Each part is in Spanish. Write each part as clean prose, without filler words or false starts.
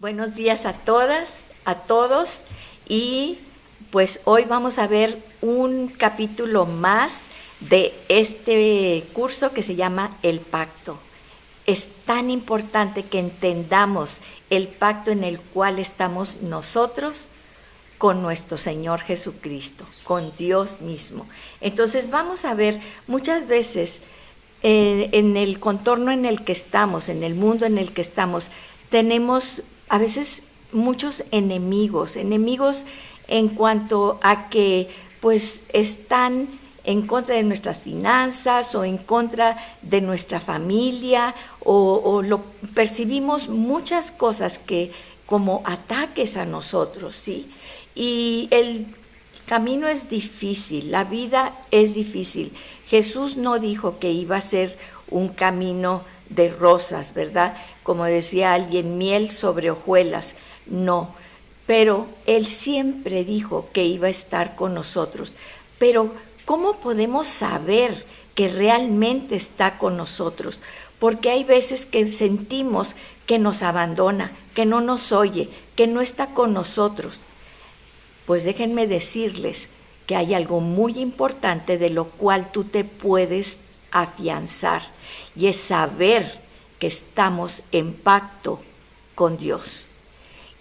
Buenos días a todas, a todos, y pues hoy vamos a ver un capítulo más de este curso que se llama El Pacto. Es tan importante que entendamos el pacto en el cual estamos nosotros con nuestro Señor Jesucristo, con Dios mismo. Entonces vamos a ver muchas veces en el contorno en el que estamos, en el mundo en el que estamos, tenemos a veces muchos enemigos en cuanto a que pues están en contra de nuestras finanzas o en contra de nuestra familia o lo percibimos muchas cosas que como ataques a nosotros, ¿sí? Y el camino es difícil, la vida es difícil. Jesús no dijo que iba a ser un camino de rosas, ¿verdad? Como decía alguien, miel sobre hojuelas, no. Pero Él siempre dijo que iba a estar con nosotros. Pero ¿cómo podemos saber que realmente está con nosotros? Porque hay veces que sentimos que nos abandona, que no nos oye, que no está con nosotros. Pues déjenme decirles que hay algo muy importante de lo cual tú te puedes afianzar, y es saber que estamos en pacto con Dios.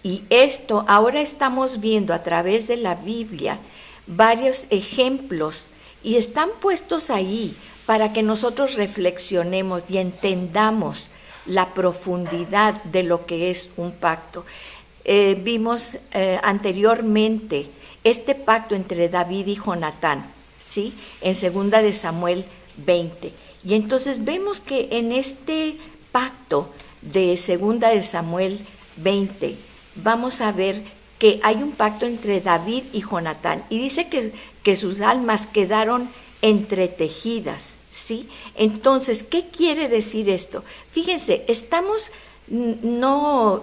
Y esto ahora estamos viendo a través de la Biblia varios ejemplos y están puestos ahí para que nosotros reflexionemos y entendamos la profundidad de lo que es un pacto. Vimos anteriormente este pacto entre David y Jonatán, ¿sí? En 2 de Samuel 20. Y entonces vemos que en este pacto de 2 de Samuel 20 vamos a ver que hay un pacto entre David y Jonatán, y dice que sus almas quedaron entretejidas, ¿sí? Entonces, ¿qué quiere decir esto? Fíjense,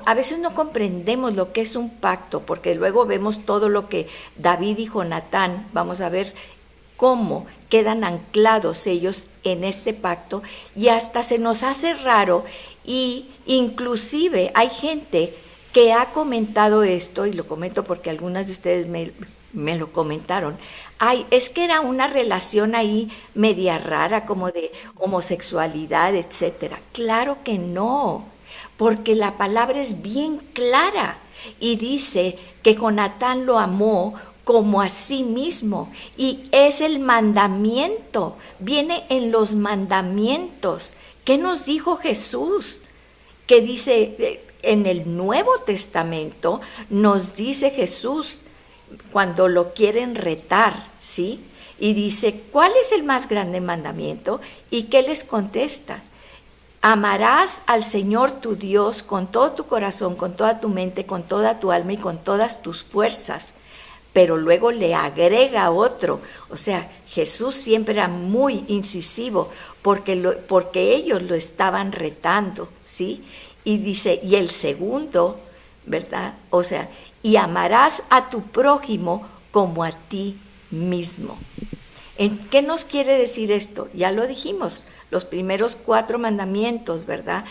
a veces no comprendemos lo que es un pacto, porque luego vemos todo lo que David y Jonatán, vamos a ver cómo quedan anclados ellos en este pacto, y hasta se nos hace raro, y inclusive hay gente que ha comentado esto, y lo comento porque algunas de ustedes me lo comentaron. Ay, es que era una relación ahí media rara, como de homosexualidad, etcétera. Claro que no, porque la palabra es bien clara y dice que Jonatán lo amó como a sí mismo, y es el mandamiento, viene en los mandamientos. ¿Qué nos dijo Jesús? Que dice en el Nuevo Testamento, nos dice Jesús cuando lo quieren retar, ¿sí? Y dice, ¿cuál es el más grande mandamiento? ¿Y qué les contesta? Amarás al Señor tu Dios con todo tu corazón, con toda tu mente, con toda tu alma y con todas tus fuerzas. Pero luego le agrega otro. O sea, Jesús siempre era muy incisivo porque ellos lo estaban retando, ¿sí? Y dice, y el segundo, ¿verdad? O sea, y amarás a tu prójimo como a ti mismo. ¿En qué nos quiere decir esto? Ya lo dijimos, los primeros 4 mandamientos, ¿verdad?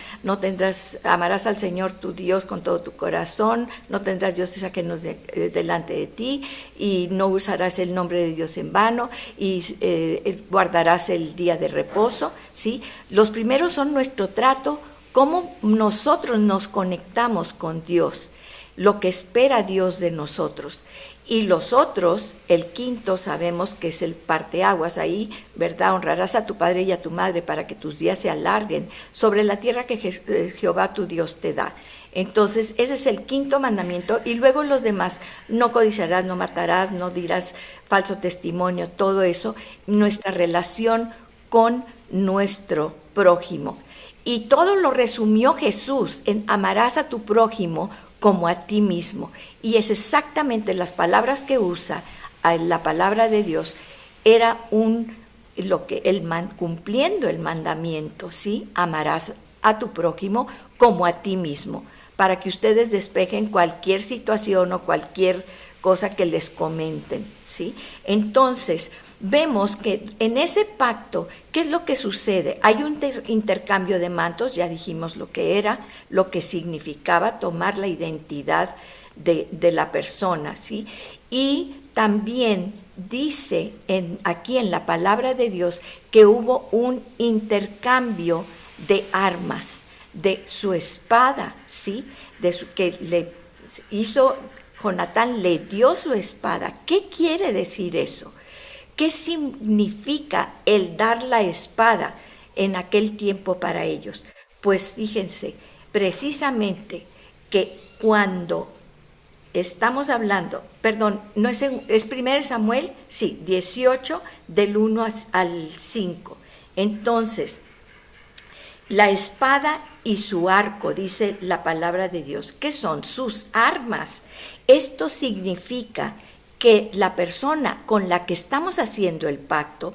Amarás al Señor tu Dios con todo tu corazón, no tendrás dioses ajenos delante de ti, y no usarás el nombre de Dios en vano, y guardarás el día de reposo, ¿sí? Los primeros son nuestro trato, cómo nosotros nos conectamos con Dios, lo que espera Dios de nosotros. Y los otros, el quinto, sabemos que es el parteaguas ahí, ¿verdad? Honrarás a tu padre y a tu madre para que tus días se alarguen sobre la tierra que Jehová tu Dios te da. Entonces, ese es el quinto mandamiento. Y luego los demás, no codiciarás, no matarás, no dirás falso testimonio, todo eso, nuestra relación con nuestro prójimo. Y todo lo resumió Jesús en amarás a tu prójimo como a ti mismo. Y es exactamente las palabras que usa la palabra de Dios, era cumpliendo el mandamiento, ¿sí? Amarás a tu prójimo como a ti mismo, para que ustedes despejen cualquier situación o cualquier cosa que les comenten, ¿sí? Entonces, vemos que en ese pacto, ¿qué es lo que sucede? Hay un intercambio de mantos, ya dijimos lo que era, lo que significaba tomar la identidad de la persona, ¿sí? Y también dice aquí en la palabra de Dios que hubo un intercambio de armas, de su espada, ¿sí? Que le hizo, Jonatán le dio su espada. ¿Qué quiere decir eso? ¿Qué significa el dar la espada en aquel tiempo para ellos? Pues fíjense, precisamente que cuando estamos hablando, perdón, no es 1 Samuel, sí, 18 del 1 al 5. Entonces, la espada y su arco, dice la palabra de Dios, ¿qué son? Sus armas. Esto significa que la persona con la que estamos haciendo el pacto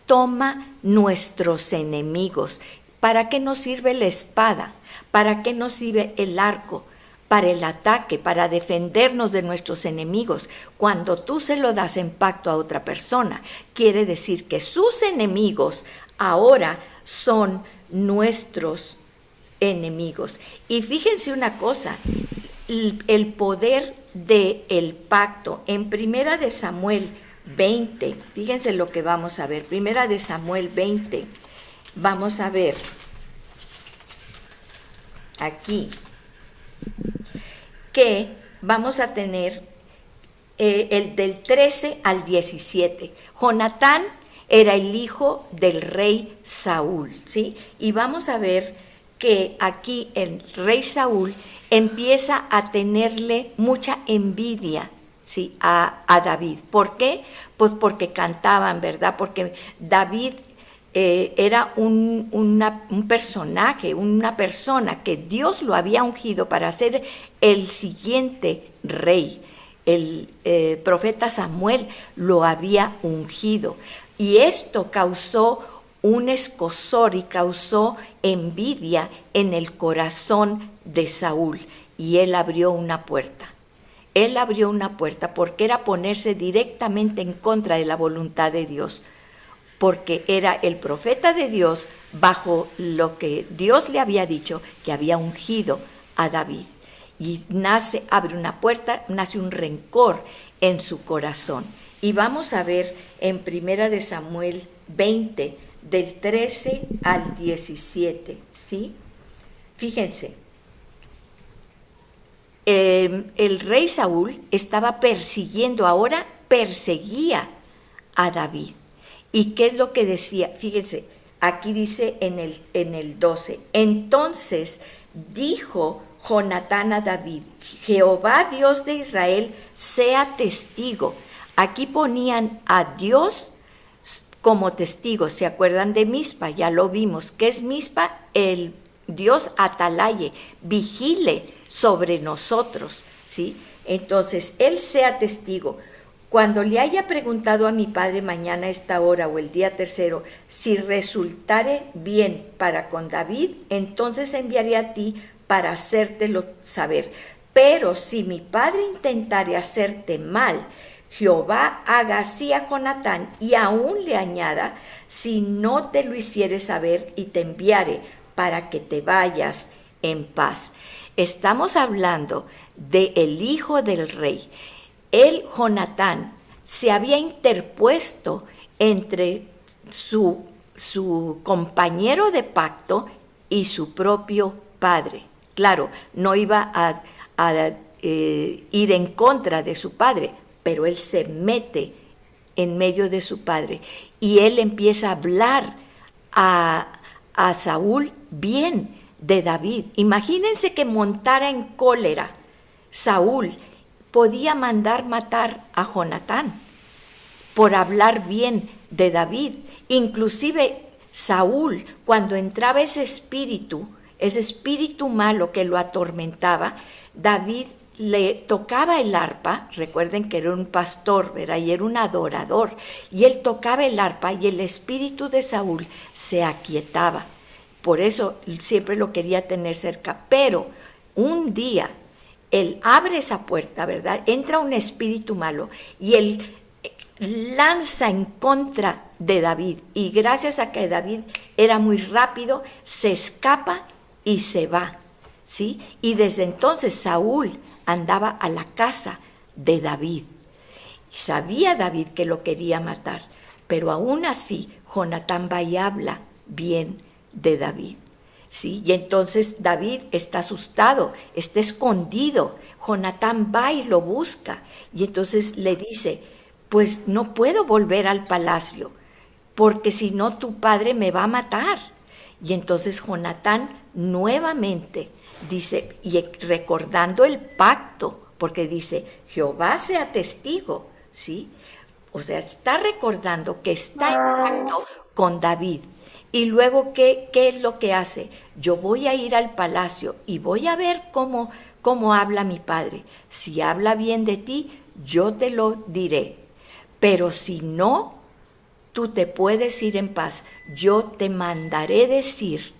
toma nuestros enemigos. ¿Para qué nos sirve la espada? ¿Para qué nos sirve el arco? Para el ataque, para defendernos de nuestros enemigos. Cuando tú se lo das en pacto a otra persona, quiere decir que sus enemigos ahora son nuestros enemigos. Y fíjense una cosa, el poder del pacto en Primera de Samuel 20, fíjense lo que vamos a ver, Primera de Samuel 20, vamos a ver aquí que vamos a tener el del 13 al 17. Jonatán era el hijo del rey Saúl, ¿sí? Y vamos a ver que aquí el rey Saúl empieza a tenerle mucha envidia, ¿sí? a David. ¿Por qué? Pues porque cantaban, ¿verdad? Porque David era un personaje, una persona que Dios lo había ungido para ser el siguiente rey. El profeta Samuel lo había ungido. Y esto causó un escozor y causó envidia en el corazón de Saúl. Y él abrió una puerta. Él abrió una puerta porque era ponerse directamente en contra de la voluntad de Dios. Porque era el profeta de Dios bajo lo que Dios le había dicho, que había ungido a David. Y abre una puerta, nace un rencor en su corazón. Y vamos a ver en Primera de Samuel 20, del 13 al 17, ¿sí? Fíjense, el rey Saúl estaba persiguiendo, ahora perseguía a David. ¿Y qué es lo que decía? Fíjense, aquí dice en el 12, entonces dijo Jonatán a David, Jehová Dios de Israel sea testigo. Aquí ponían a Dios como testigo. ¿Se acuerdan de Mispa? Ya lo vimos. ¿Qué es Mispa? El Dios atalaye, vigile sobre nosotros, ¿sí? Entonces, él sea testigo. Cuando le haya preguntado a mi padre mañana a esta hora o el día tercero, si resultare bien para con David, entonces enviaré a ti para hacértelo saber. Pero si mi padre intentare hacerte mal, Jehová haga así a Jonatán y aún le añada, si no te lo hiciere saber y te enviare para que te vayas en paz. Estamos hablando del hijo del rey. El Jonatán se había interpuesto entre su compañero de pacto y su propio padre. Claro, no iba a ir en contra de su padre, pero él se mete en medio de su padre y él empieza a hablar a Saúl bien de David. Imagínense que montara en cólera Saúl, podía mandar matar a Jonatán por hablar bien de David. Inclusive Saúl, cuando entraba ese espíritu malo que lo atormentaba, David le tocaba el arpa. Recuerden que era un pastor, ¿verdad? Y era un adorador, y él tocaba el arpa y el espíritu de Saúl se aquietaba. Por eso siempre lo quería tener cerca. Pero un día él abre esa puerta, ¿verdad? Entra un espíritu malo y él lanza en contra de David, y gracias a que David era muy rápido, se escapa y se va, ¿sí? Y desde entonces Saúl andaba a la casa de David. Sabía David que lo quería matar, pero aún así Jonatán va y habla bien de David, ¿sí? Y entonces David está asustado, está escondido. Jonatán va y lo busca, y entonces le dice: pues no puedo volver al palacio, porque si no tu padre me va a matar. Y entonces Jonatán nuevamente dice, y recordando el pacto, porque dice: Jehová sea testigo, ¿sí? O sea, está recordando que está en pacto con David. Y luego, ¿qué es lo que hace? Yo voy a ir al palacio y voy a ver cómo habla mi padre. Si habla bien de ti, yo te lo diré. Pero si no, tú te puedes ir en paz. Yo te mandaré decir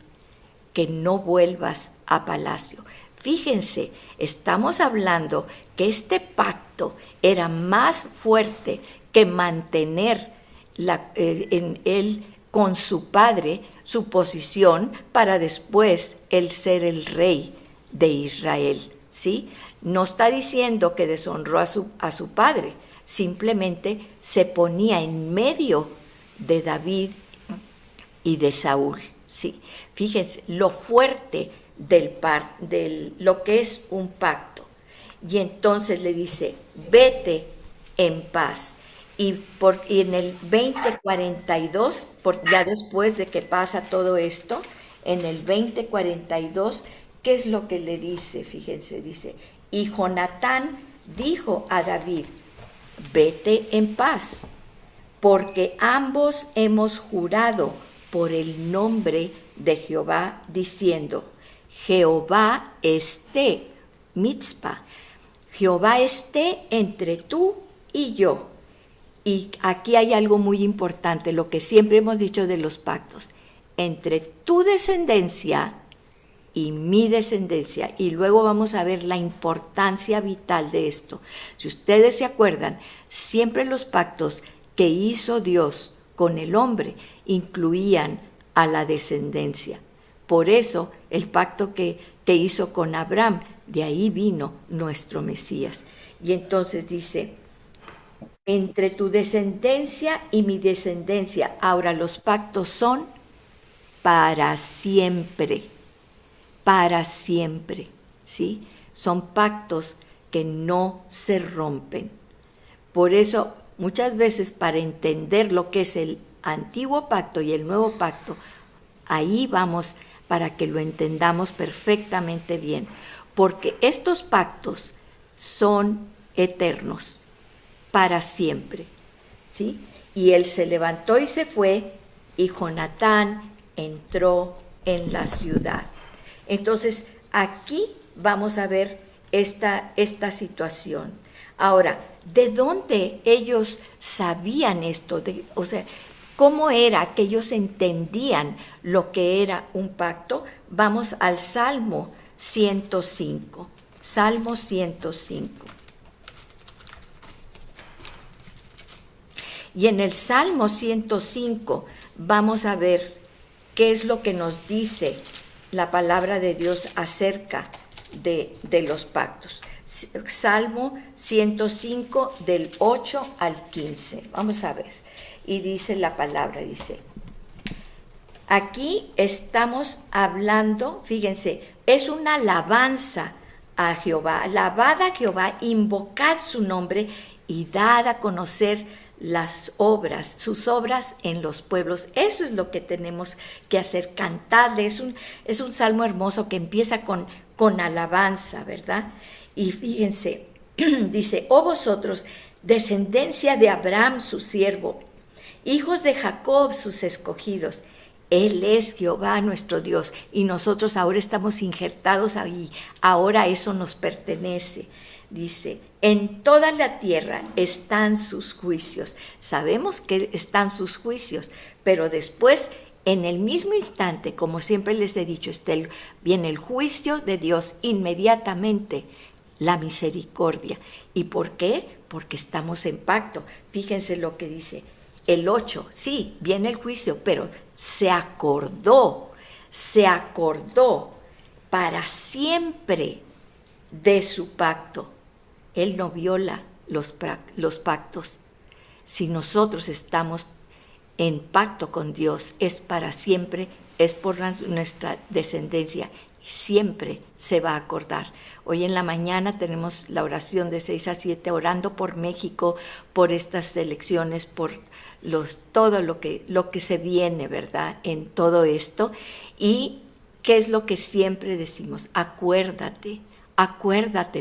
que no vuelvas a palacio. Fíjense, estamos hablando que este pacto era más fuerte que mantener en él con su padre su posición para después él ser el rey de Israel, ¿sí? No está diciendo que deshonró a su padre, simplemente se ponía en medio de David y de Saúl, ¿sí? Fíjense lo fuerte de lo que es un pacto. Y entonces le dice: vete en paz. Y en el 20:42, ya después de que pasa todo esto, en el 20:42, ¿qué es lo que le dice? Fíjense, dice: y Jonatán dijo a David: vete en paz, porque ambos hemos jurado por el nombre de Jehová, diciendo: Jehová esté, Mitzpah, Jehová esté entre tú y yo. Y aquí hay algo muy importante, lo que siempre hemos dicho de los pactos: entre tu descendencia y mi descendencia. Y luego vamos a ver la importancia vital de esto. Si ustedes se acuerdan, siempre los pactos que hizo Dios con el hombre incluían a la descendencia. Por eso el pacto que hizo con Abraham, de ahí vino nuestro Mesías. Y entonces dice: entre tu descendencia y mi descendencia. Ahora, los pactos son para siempre, ¿sí? Son pactos que no se rompen. Por eso, muchas veces, para entender lo que es el antiguo pacto y el nuevo pacto, ahí vamos para que lo entendamos perfectamente bien, porque estos pactos son eternos, para siempre, ¿sí? Y él se levantó y se fue, y Jonatán entró en la ciudad. Entonces, aquí vamos a ver esta situación. Ahora, ¿de dónde ellos sabían esto? O sea, ¿cómo era que ellos entendían lo que era un pacto? Vamos al Salmo 105. Salmo 105. Y en el Salmo 105 vamos a ver qué es lo que nos dice la palabra de Dios acerca de los pactos. Salmo 105 del 8 al 15. Vamos a ver. Y dice la palabra, dice: aquí estamos hablando, fíjense, es una alabanza a Jehová. Alabad a Jehová, invocad su nombre y dad a conocer las obras, sus obras en los pueblos. Eso es lo que tenemos que hacer, cantarle. Es un salmo hermoso que empieza con alabanza, ¿verdad? Y fíjense, dice: oh vosotros, descendencia de Abraham su siervo, hijos de Jacob sus escogidos. Él es Jehová nuestro Dios, y nosotros ahora estamos injertados ahí, ahora eso nos pertenece. Dice: en toda la tierra están sus juicios. Sabemos que están sus juicios, pero después, en el mismo instante, como siempre les he dicho, viene el juicio de Dios inmediatamente, la misericordia. ¿Y por qué? Porque estamos en pacto. Fíjense lo que dice el 8. Sí, viene el juicio, pero se acordó para siempre de su pacto. Él no viola los pactos. Si nosotros estamos en pacto con Dios, es para siempre, es por nuestra descendencia y siempre se va a acordar. Hoy en la mañana tenemos la oración de 6 a 7, orando por México, por estas elecciones, por todo lo que se viene, ¿verdad?, en todo esto. Y ¿qué es lo que siempre decimos? Acuérdate,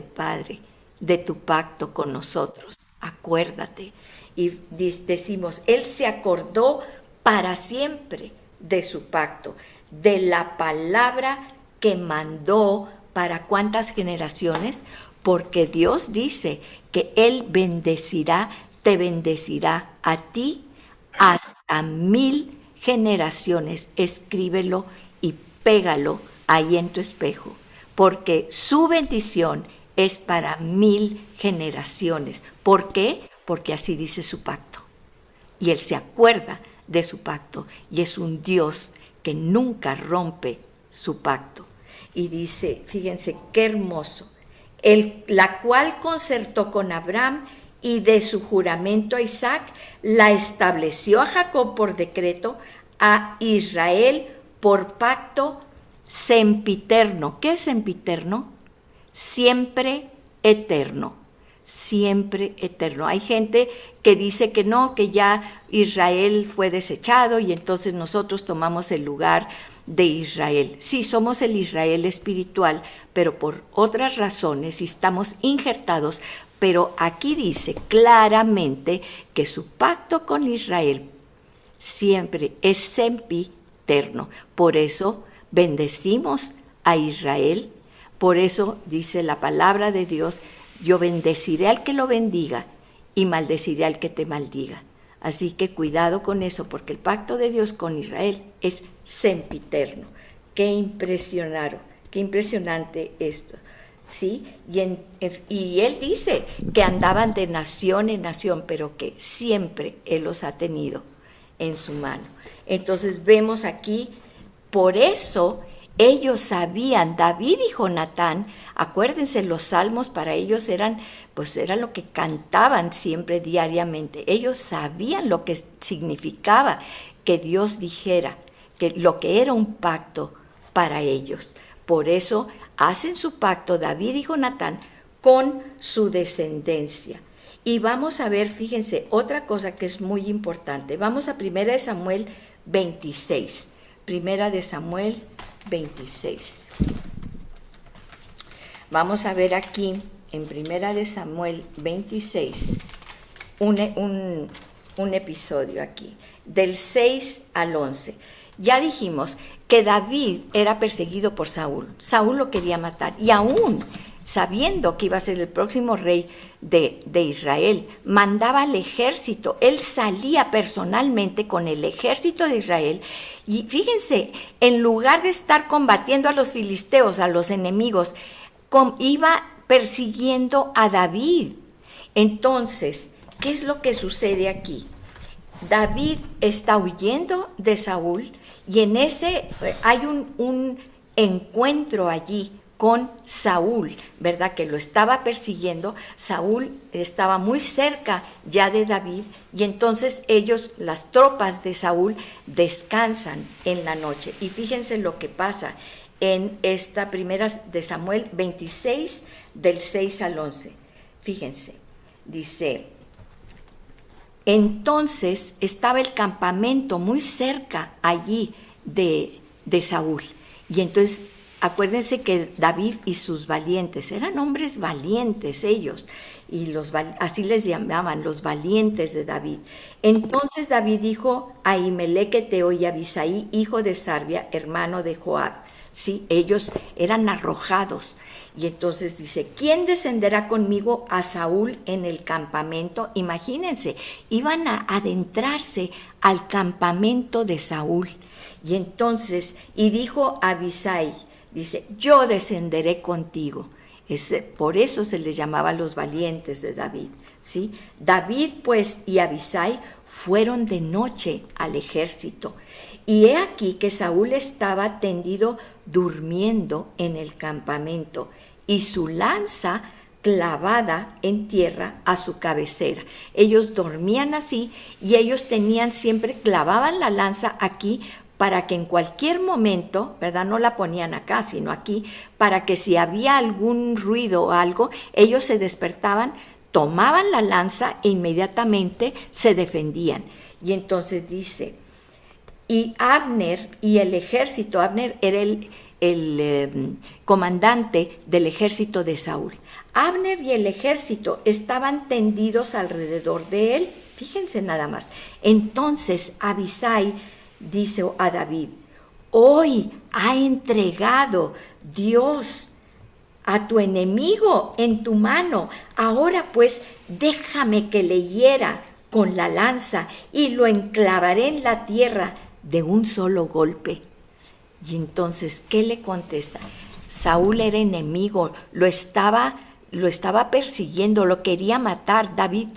Padre, de tu pacto con nosotros. Acuérdate. Y decimos, Él se acordó para siempre de su pacto, de la palabra que mandó para cuántas generaciones, porque Dios dice que Él te bendecirá a ti hasta 1000 generaciones. Escríbelo y pégalo ahí en tu espejo, porque su bendición es para 1000 generaciones. ¿Por qué? Porque así dice su pacto. Y Él se acuerda de su pacto y es un Dios que nunca rompe su pacto. Y dice, fíjense qué hermoso, la cual concertó con Abraham y de su juramento a Isaac, la estableció a Jacob por decreto, a Israel por pacto sempiterno. ¿Qué es sempiterno? Siempre eterno. Siempre eterno. Hay gente que dice que no, que ya Israel fue desechado y entonces nosotros tomamos el lugar de Israel. Sí, somos el Israel espiritual, pero por otras razones y estamos injertados, pero aquí dice claramente que su pacto con Israel siempre es sempiterno. Por eso bendecimos a Israel, por eso dice la palabra de Dios, yo bendeciré al que lo bendiga y maldeciré al que te maldiga. Así que cuidado con eso, porque el pacto de Dios con Israel es sempiterno. Qué impresionante esto, ¿sí? Y Él dice que andaban de nación en nación, pero que siempre Él los ha tenido en su mano. Entonces vemos aquí, por eso ellos sabían, David y Jonatán, acuérdense, los salmos para ellos era lo que cantaban siempre diariamente. Ellos sabían lo que significaba que Dios dijera, que lo que era un pacto para ellos. Por eso hacen su pacto David y Jonatán con su descendencia. Y vamos a ver, fíjense, otra cosa que es muy importante. Vamos a 1 Samuel 26. 1 Samuel 26. Vamos a ver aquí en 1 Samuel 26 un episodio aquí, del 6 al 11. Ya dijimos que David era perseguido por Saúl. Saúl lo quería matar y aún sabiendo que iba a ser el próximo rey de Israel, mandaba al ejército. Él salía personalmente con el ejército de Israel y fíjense, en lugar de estar combatiendo a los filisteos, a los enemigos, iba persiguiendo a David. Entonces, ¿qué es lo que sucede aquí? David está huyendo de Saúl y en ese hay un encuentro allí con Saúl, ¿verdad?, que lo estaba persiguiendo. Saúl estaba muy cerca ya de David y entonces las tropas de Saúl, descansan en la noche. Y fíjense lo que pasa en esta 1 de Samuel 26, del 6 al 11. Fíjense, dice, entonces estaba el campamento muy cerca allí de Saúl. Y entonces acuérdense que David y sus valientes, eran hombres valientes ellos, y así les llamaban, los valientes de David. Entonces David dijo a Ahimelech eteo y a Abisai, hijo de Sarbia, hermano de Joab. Sí, ellos eran arrojados. Y entonces dice, ¿quién descenderá conmigo a Saúl en el campamento? Imagínense, iban a adentrarse al campamento de Saúl. Y entonces, y dijo a Abisai, dice, yo descenderé contigo. Por eso se les llamaba los valientes de David, ¿sí? David, pues, y Abisai fueron de noche al ejército. Y he aquí que Saúl estaba tendido durmiendo en el campamento, y su lanza clavada en tierra a su cabecera. Ellos dormían así, y ellos siempre clavaban la lanza aquí, para que en cualquier momento, ¿verdad? No la ponían acá, sino aquí, para que si había algún ruido o algo, ellos se despertaban, tomaban la lanza e inmediatamente se defendían. Y entonces dice, y Abner y el ejército, Abner era el comandante del ejército de Saúl. Abner y el ejército estaban tendidos alrededor de él, fíjense nada más. Entonces Abisai dice a David, hoy ha entregado Dios a tu enemigo en tu mano, ahora pues déjame que le hiera con la lanza y lo enclavaré en la tierra de un solo golpe. Y entonces, ¿qué le contesta? Saúl era enemigo, lo estaba persiguiendo, lo quería matar. David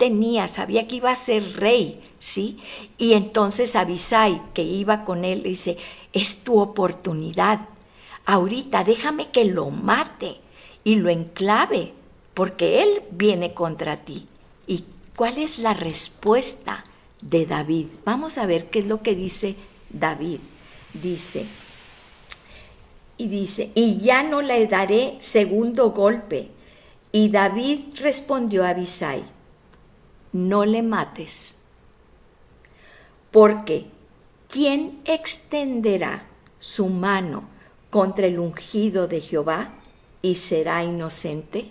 sabía que iba a ser rey, ¿sí? Y entonces Abisai, que iba con él, dice, es tu oportunidad. Ahorita déjame que lo mate y lo enclave, porque él viene contra ti. ¿Y cuál es la respuesta de David? Vamos a ver qué es lo que dice David. Dice, y ya no le daré segundo golpe. Y David respondió a Abisai, no le mates, porque ¿quién extenderá su mano contra el ungido de Jehová y será inocente?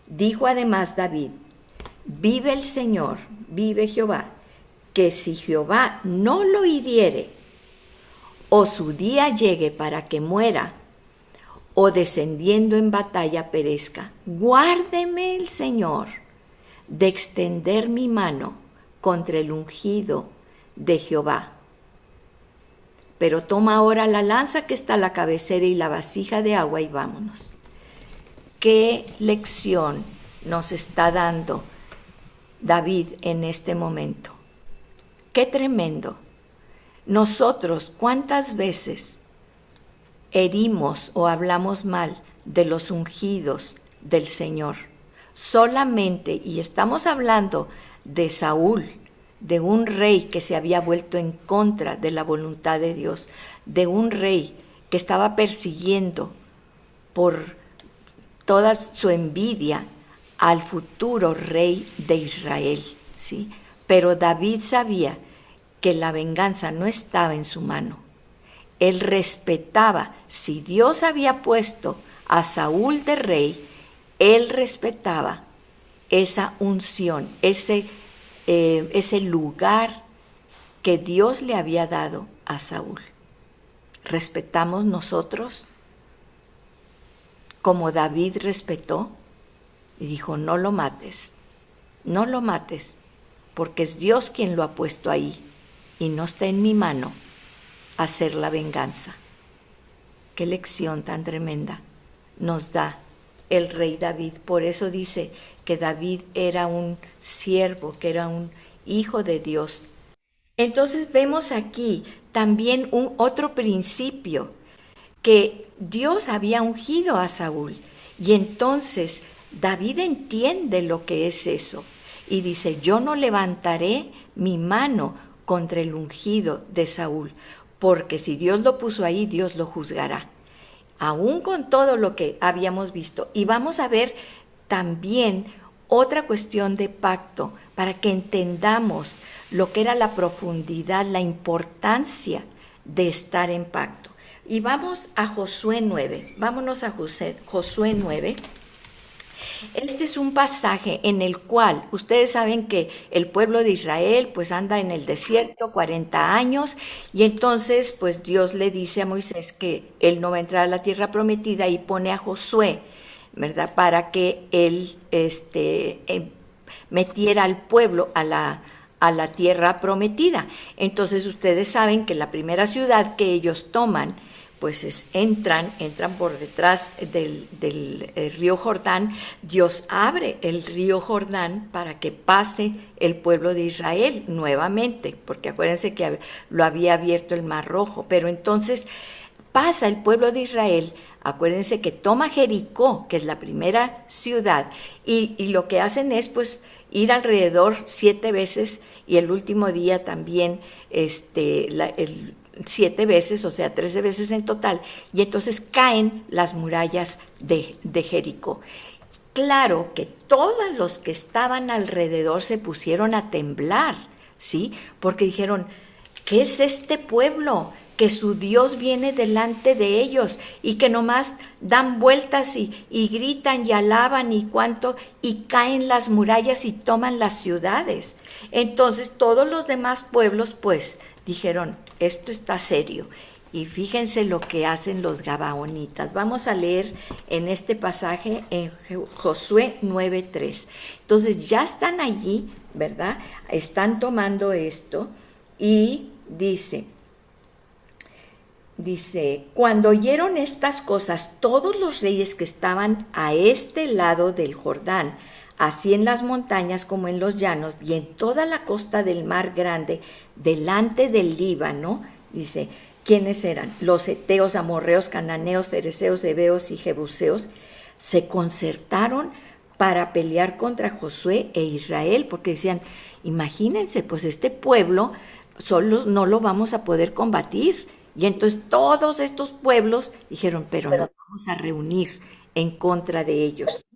Dijo además David, vive el Señor, vive Jehová, que si Jehová no lo hiriere, o su día llegue para que muera, o descendiendo en batalla perezca, guárdeme el Señor de extender mi mano contra el ungido de Jehová. Pero toma ahora la lanza que está a la cabecera y la vasija de agua y vámonos. ¿Qué lección nos está dando David en este momento? ¡Qué tremendo! Nosotros, ¿cuántas veces herimos o hablamos mal de los ungidos del Señor? Solamente, y estamos hablando de Saúl, de un rey que se había vuelto en contra de la voluntad de Dios, de un rey que estaba persiguiendo por toda su envidia al futuro rey de Israel, ¿sí? Pero David sabía que la venganza no estaba en su mano. Él respetaba, si Dios había puesto a Saúl de rey, él respetaba esa unción, ese lugar que Dios le había dado a Saúl. ¿Respetamos nosotros como David respetó? Y dijo, no lo mates, porque es Dios quien lo ha puesto ahí y no está en mi mano hacer la venganza. Qué lección tan tremenda nos da el rey David. Por eso dice que David era un siervo, que era un hijo de Dios. Entonces vemos aquí también otro principio, que Dios había ungido a Saúl. Y entonces David entiende lo que es eso. Y dice, yo no levantaré mi mano contra el ungido de Saúl, porque si Dios lo puso ahí, Dios lo juzgará. Aún con todo lo que habíamos visto. Y vamos a ver también otra cuestión de pacto, para que entendamos lo que era la profundidad, la importancia de estar en pacto. Y vamos a Josué 9, vámonos a Josué 9. Este es un pasaje en el cual ustedes saben que el pueblo de Israel pues anda en el desierto 40 años y entonces pues Dios le dice a Moisés que él no va a entrar a la tierra prometida y pone a Josué, ¿verdad? Para que él metiera al pueblo a la tierra prometida. Entonces ustedes saben que la primera ciudad que ellos toman pues entran por detrás del río Jordán. Dios abre el río Jordán para que pase el pueblo de Israel nuevamente, porque acuérdense que lo había abierto el Mar Rojo, pero entonces pasa el pueblo de Israel. Acuérdense que toma Jericó, que es la primera ciudad, y lo que hacen es pues ir alrededor 7 veces, y el último día también 7 veces, o sea, 13 veces en total, y entonces caen las murallas de Jericó. Claro que todos los que estaban alrededor se pusieron a temblar, ¿sí? Porque dijeron, ¿qué es este pueblo? Que su Dios viene delante de ellos y que nomás dan vueltas y gritan y alaban y cuánto, y caen las murallas y toman las ciudades. Entonces todos los demás pueblos pues dijeron, esto está serio. Y fíjense lo que hacen los gabaonitas. Vamos a leer en este pasaje en Josué 9:3. Entonces ya están allí, ¿verdad? Están tomando esto y dice, cuando oyeron estas cosas, todos los reyes que estaban a este lado del Jordán, así en las montañas como en los llanos y en toda la costa del mar grande, delante del Líbano, dice, ¿quiénes eran? Los heteos, amorreos, cananeos, fereceos, heveos y jebuseos, se concertaron para pelear contra Josué e Israel, porque decían, imagínense, pues este pueblo solos no lo vamos a poder combatir. Y entonces todos estos pueblos dijeron, pero nos vamos a reunir en contra de ellos.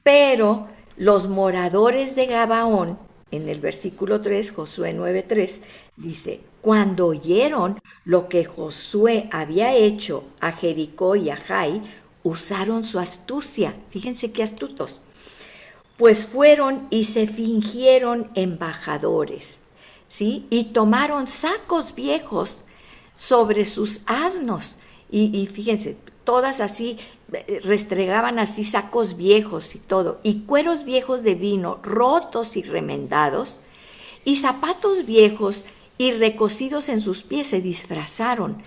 Pero los moradores de Gabaón, en el versículo 3, Josué 9:3, dice, cuando oyeron lo que Josué había hecho a Jericó y a Jai, usaron su astucia. Fíjense qué astutos. Pues fueron y se fingieron embajadores, ¿sí? Y tomaron sacos viejos sobre sus asnos. Y fíjense, todas así, restregaban así sacos viejos y todo, y cueros viejos de vino, rotos y remendados, y zapatos viejos y recocidos en sus pies, se disfrazaron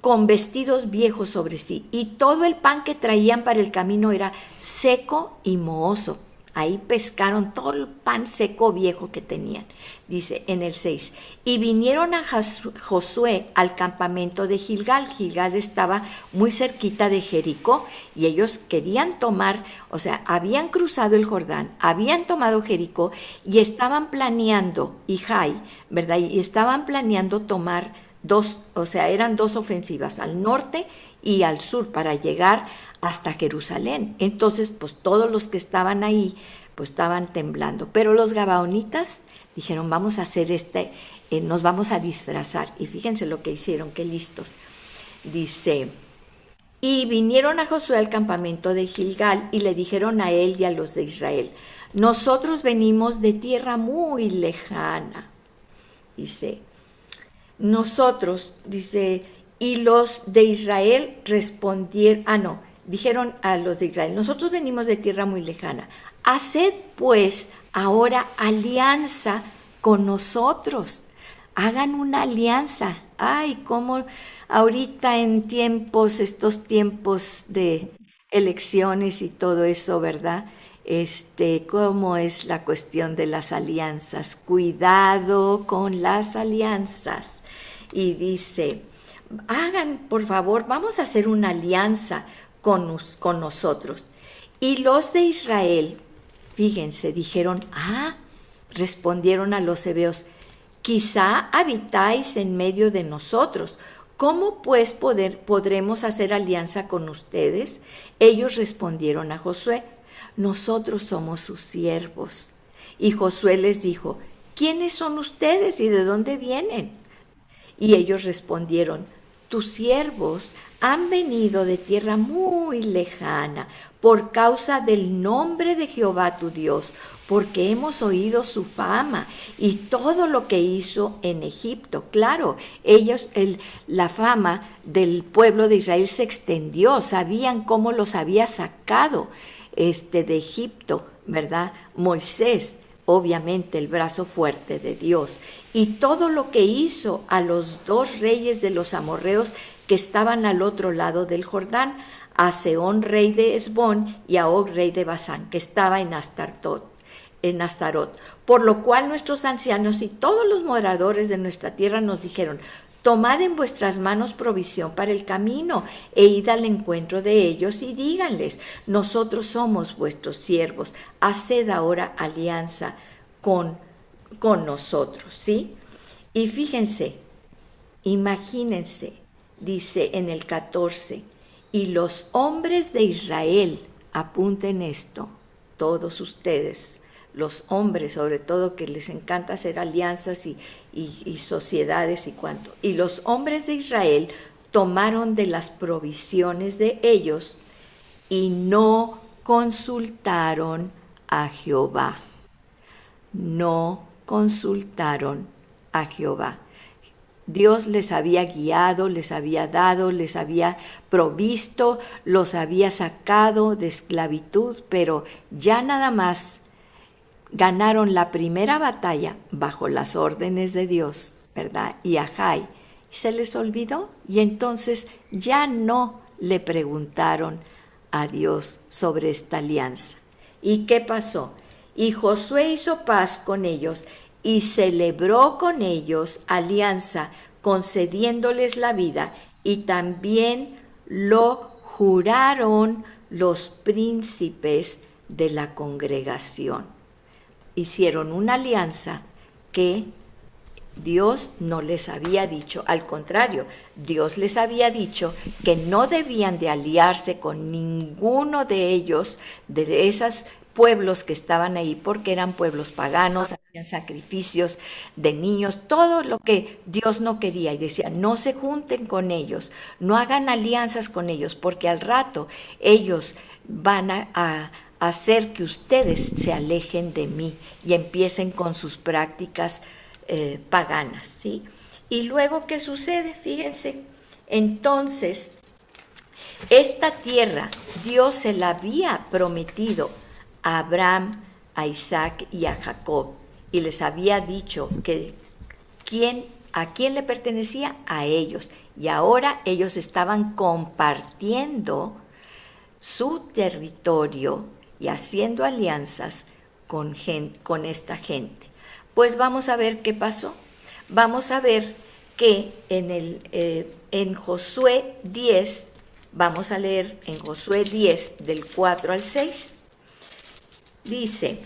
con vestidos viejos sobre sí, y todo el pan que traían para el camino era seco y mohoso. Ahí pescaron todo el pan seco viejo que tenían. Dice en el 6, y vinieron a Josué al campamento de Gilgal. Gilgal estaba muy cerquita de Jericó y ellos querían tomar, o sea, habían cruzado el Jordán, habían tomado Jericó y estaban planeando, y Jai, ¿verdad? Y estaban planeando tomar dos, o sea, eran 2 ofensivas, al norte y al sur, para llegar hasta Jerusalén. Entonces, pues todos los que estaban ahí, pues estaban temblando. Pero los gabaonitas dijeron, vamos a hacer nos vamos a disfrazar. Y fíjense lo que hicieron, qué listos. Dice, y vinieron a Josué al campamento de Gilgal y le dijeron a él y a los de Israel, nosotros venimos de tierra muy lejana. Dice, nosotros, dice, y los de Israel respondieron, dijeron a los de Israel, nosotros venimos de tierra muy lejana, haced pues ahora alianza con nosotros, hagan una alianza. Ay, cómo ahorita en estos tiempos de elecciones y todo eso, ¿verdad? Cómo es la cuestión de las alianzas, cuidado con las alianzas. Y dice, hagan, por favor, vamos a hacer una alianza con nosotros. Y los de Israel, fíjense, dijeron, respondieron a los heveos, quizá habitáis en medio de nosotros, ¿cómo pues podremos hacer alianza con ustedes? Ellos respondieron a Josué, nosotros somos sus siervos. Y Josué les dijo, ¿quiénes son ustedes y de dónde vienen? Y ellos respondieron, tus siervos han venido de tierra muy lejana por causa del nombre de Jehová tu Dios, porque hemos oído su fama y todo lo que hizo en Egipto. Claro, la fama del pueblo de Israel se extendió, sabían cómo los había sacado de Egipto, ¿verdad? Moisés, obviamente el brazo fuerte de Dios, y todo lo que hizo a los 2 reyes de los amorreos que estaban al otro lado del Jordán, a Sehón, rey de Hesbón, y a Og, rey de Basán, que estaba en Astarot. Por lo cual nuestros ancianos y todos los moradores de nuestra tierra nos dijeron: tomad en vuestras manos provisión para el camino, e id al encuentro de ellos y díganles: nosotros somos vuestros siervos, haced ahora alianza con nosotros, ¿sí? Y fíjense, imagínense, dice en el 14, y los hombres de Israel, apunten esto, todos ustedes, los hombres sobre todo, que les encanta hacer alianzas y sociedades y cuanto, y los hombres de Israel tomaron de las provisiones de ellos y no consultaron a Jehová. No consultaron a Jehová. Dios les había guiado, les había dado, les había provisto, los había sacado de esclavitud, pero ya nada más ganaron la primera batalla bajo las órdenes de Dios, ¿verdad? Y a Jai, se les olvidó y entonces ya no le preguntaron a Dios sobre esta alianza. ¿Y qué pasó? Y Josué hizo paz con ellos y celebró con ellos alianza, concediéndoles la vida, y también lo juraron los príncipes de la congregación. Hicieron una alianza que Dios no les había dicho, al contrario, Dios les había dicho que no debían de aliarse con ninguno de ellos, de esos pueblos que estaban ahí, porque eran pueblos paganos, hacían sacrificios de niños, todo lo que Dios no quería, y decía: no se junten con ellos, no hagan alianzas con ellos, porque al rato ellos van a hacer que ustedes se alejen de mí y empiecen con sus prácticas paganas, ¿sí? Y luego, ¿qué sucede? Fíjense, entonces, esta tierra Dios se la había prometido a Abraham, a Isaac y a Jacob, y les había dicho que a quién le pertenecía, a ellos, y ahora ellos estaban compartiendo su territorio y haciendo alianzas con esta gente. Pues vamos a ver qué pasó. Vamos a ver que en Josué 10, vamos a leer en Josué 10 del 4 al 6, dice,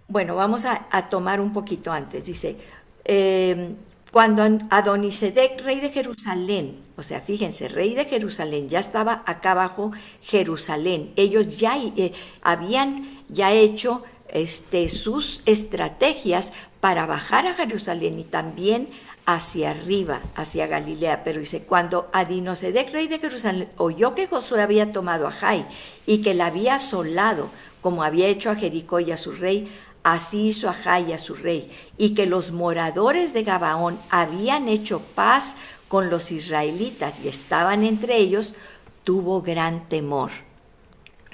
bueno, vamos a tomar un poquito antes, dice, cuando Adonisedec, rey de Jerusalén, o sea, fíjense, rey de Jerusalén, ya estaba acá abajo Jerusalén, ellos ya habían ya hecho sus estrategias para bajar a Jerusalén y también hacia arriba, hacia Galilea. Pero dice, cuando Adonisedec, rey de Jerusalén, oyó que Josué había tomado a Jai y que la había asolado, como había hecho a Jericó y a su rey, así hizo a Jai y a su rey, y que los moradores de Gabaón habían hecho paz con los israelitas y estaban entre ellos, tuvo gran temor.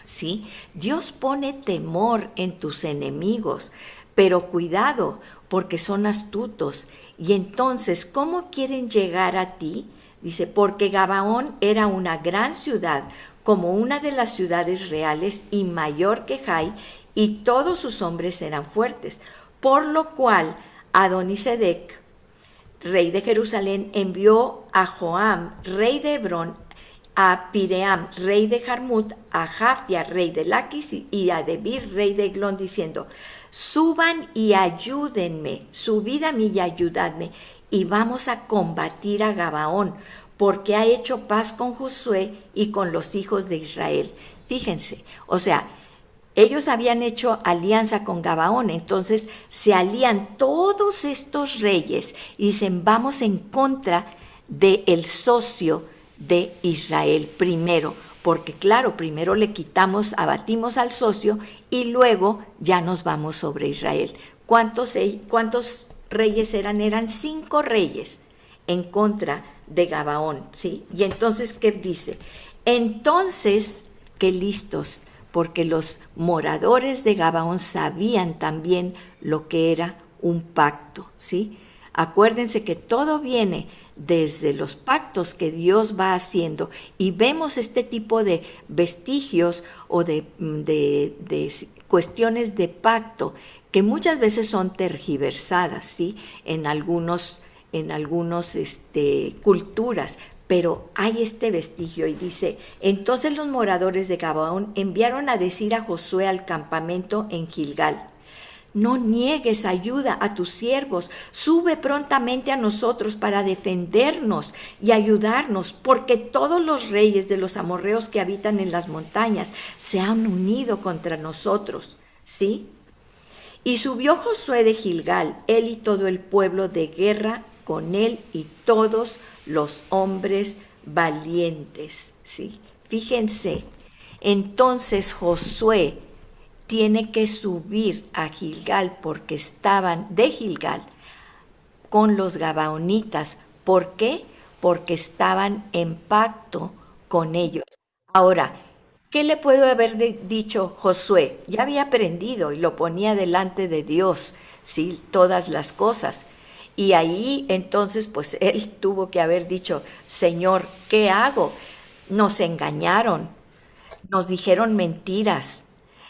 ¿Sí? Dios pone temor en tus enemigos, pero cuidado, porque son astutos. Y entonces, ¿cómo quieren llegar a ti? Dice, porque Gabaón era una gran ciudad, como una de las ciudades reales y mayor que Jai, y todos sus hombres eran fuertes, por lo cual Adonisedec, rey de Jerusalén, envió a Joam, rey de Hebrón, a Piream, rey de Jarmut, a Jafia, rey de Laquis, y a Debir, rey de Eglón, diciendo: suban y ayúdenme, subid a mí y ayudadme, y vamos a combatir a Gabaón, porque ha hecho paz con Josué y con los hijos de Israel. Fíjense, o sea, ellos habían hecho alianza con Gabaón, entonces se alían todos estos reyes y dicen: vamos en contra del socio de Israel primero, porque claro, primero le abatimos al socio y luego ya nos vamos sobre Israel. ¿Cuántos reyes eran? Eran 5 reyes en contra de Gabaón, ¿sí? Y entonces, ¿qué dice? Entonces, qué listos, porque los moradores de Gabaón sabían también lo que era un pacto, ¿sí? Acuérdense que todo viene desde los pactos que Dios va haciendo y vemos este tipo de vestigios o de cuestiones de pacto que muchas veces son tergiversadas, ¿sí? En algunos culturas, pero hay este vestigio y dice, entonces los moradores de Gabaón enviaron a decir a Josué al campamento en Gilgal, no niegues ayuda a tus siervos, sube prontamente a nosotros para defendernos y ayudarnos, porque todos los reyes de los amorreos que habitan en las montañas se han unido contra nosotros, ¿sí? Y subió Josué de Gilgal, él y todo el pueblo de guerra con él y todos los hombres valientes, ¿sí? Fíjense, entonces Josué tiene que subir a Gilgal porque estaban de Gilgal con los gabaonitas. ¿Por qué? Porque estaban en pacto con ellos. Ahora, ¿qué le puedo haber dicho Josué? Ya había aprendido y lo ponía delante de Dios, ¿sí? Todas las cosas. Y ahí entonces pues él tuvo que haber dicho, Señor, ¿qué hago? Nos engañaron, nos dijeron mentiras,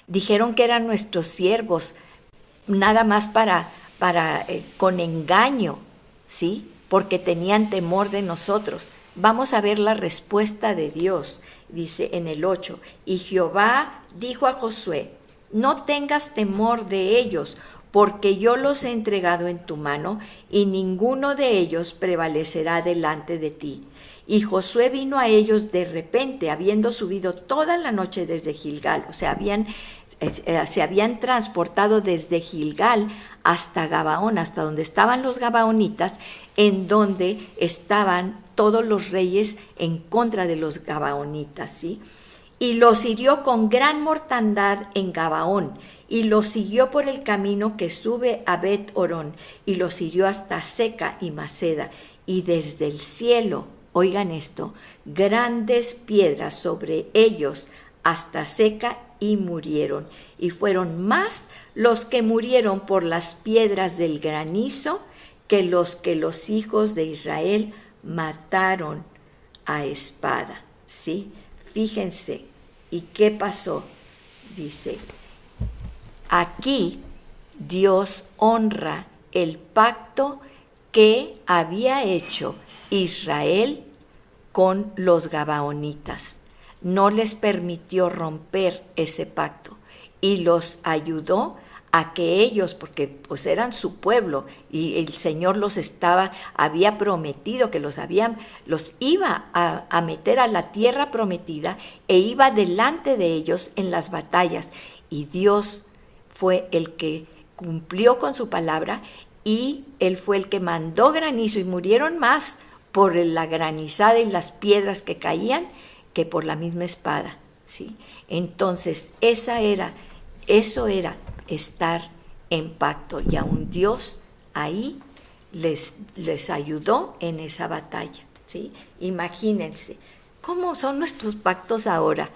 dijeron que eran nuestros siervos, nada más con engaño, ¿sí? Porque tenían temor de nosotros. Vamos a ver la respuesta de Dios. Dice en el 8, y Jehová dijo a Josué, no tengas temor de ellos, porque yo los he entregado en tu mano, y ninguno de ellos prevalecerá delante de ti. Y Josué vino a ellos de repente, habiendo subido toda la noche desde Gilgal, o sea, se habían transportado desde Gilgal hasta Gabaón, hasta donde estaban los gabaonitas, en donde estaban todos los reyes en contra de los gabaonitas, ¿sí? Y los hirió con gran mortandad en Gabaón, y los siguió por el camino que sube a Bet-Orón, y los hirió hasta Seca y Maceda, y desde el cielo, oigan esto, grandes piedras sobre ellos hasta Seca, y murieron. Y fueron más los que murieron por las piedras del granizo que los hijos de Israel mataron a espada. ¿Sí? Fíjense. ¿Y qué pasó? Dice, aquí Dios honra el pacto que había hecho Israel con los gabaonitas. No les permitió romper ese pacto y los ayudó a que ellos, porque pues eran su pueblo y el Señor había prometido que los iba a meter a la tierra prometida e iba delante de ellos en las batallas. Y Dios fue el que cumplió con su palabra y Él fue el que mandó granizo y murieron más por la granizada y las piedras que caían que por la misma espada, ¿sí? Entonces, eso era estar en pacto y aún Dios ahí les ayudó en esa batalla, ¿sí? Imagínense, ¿cómo son nuestros pactos ahora?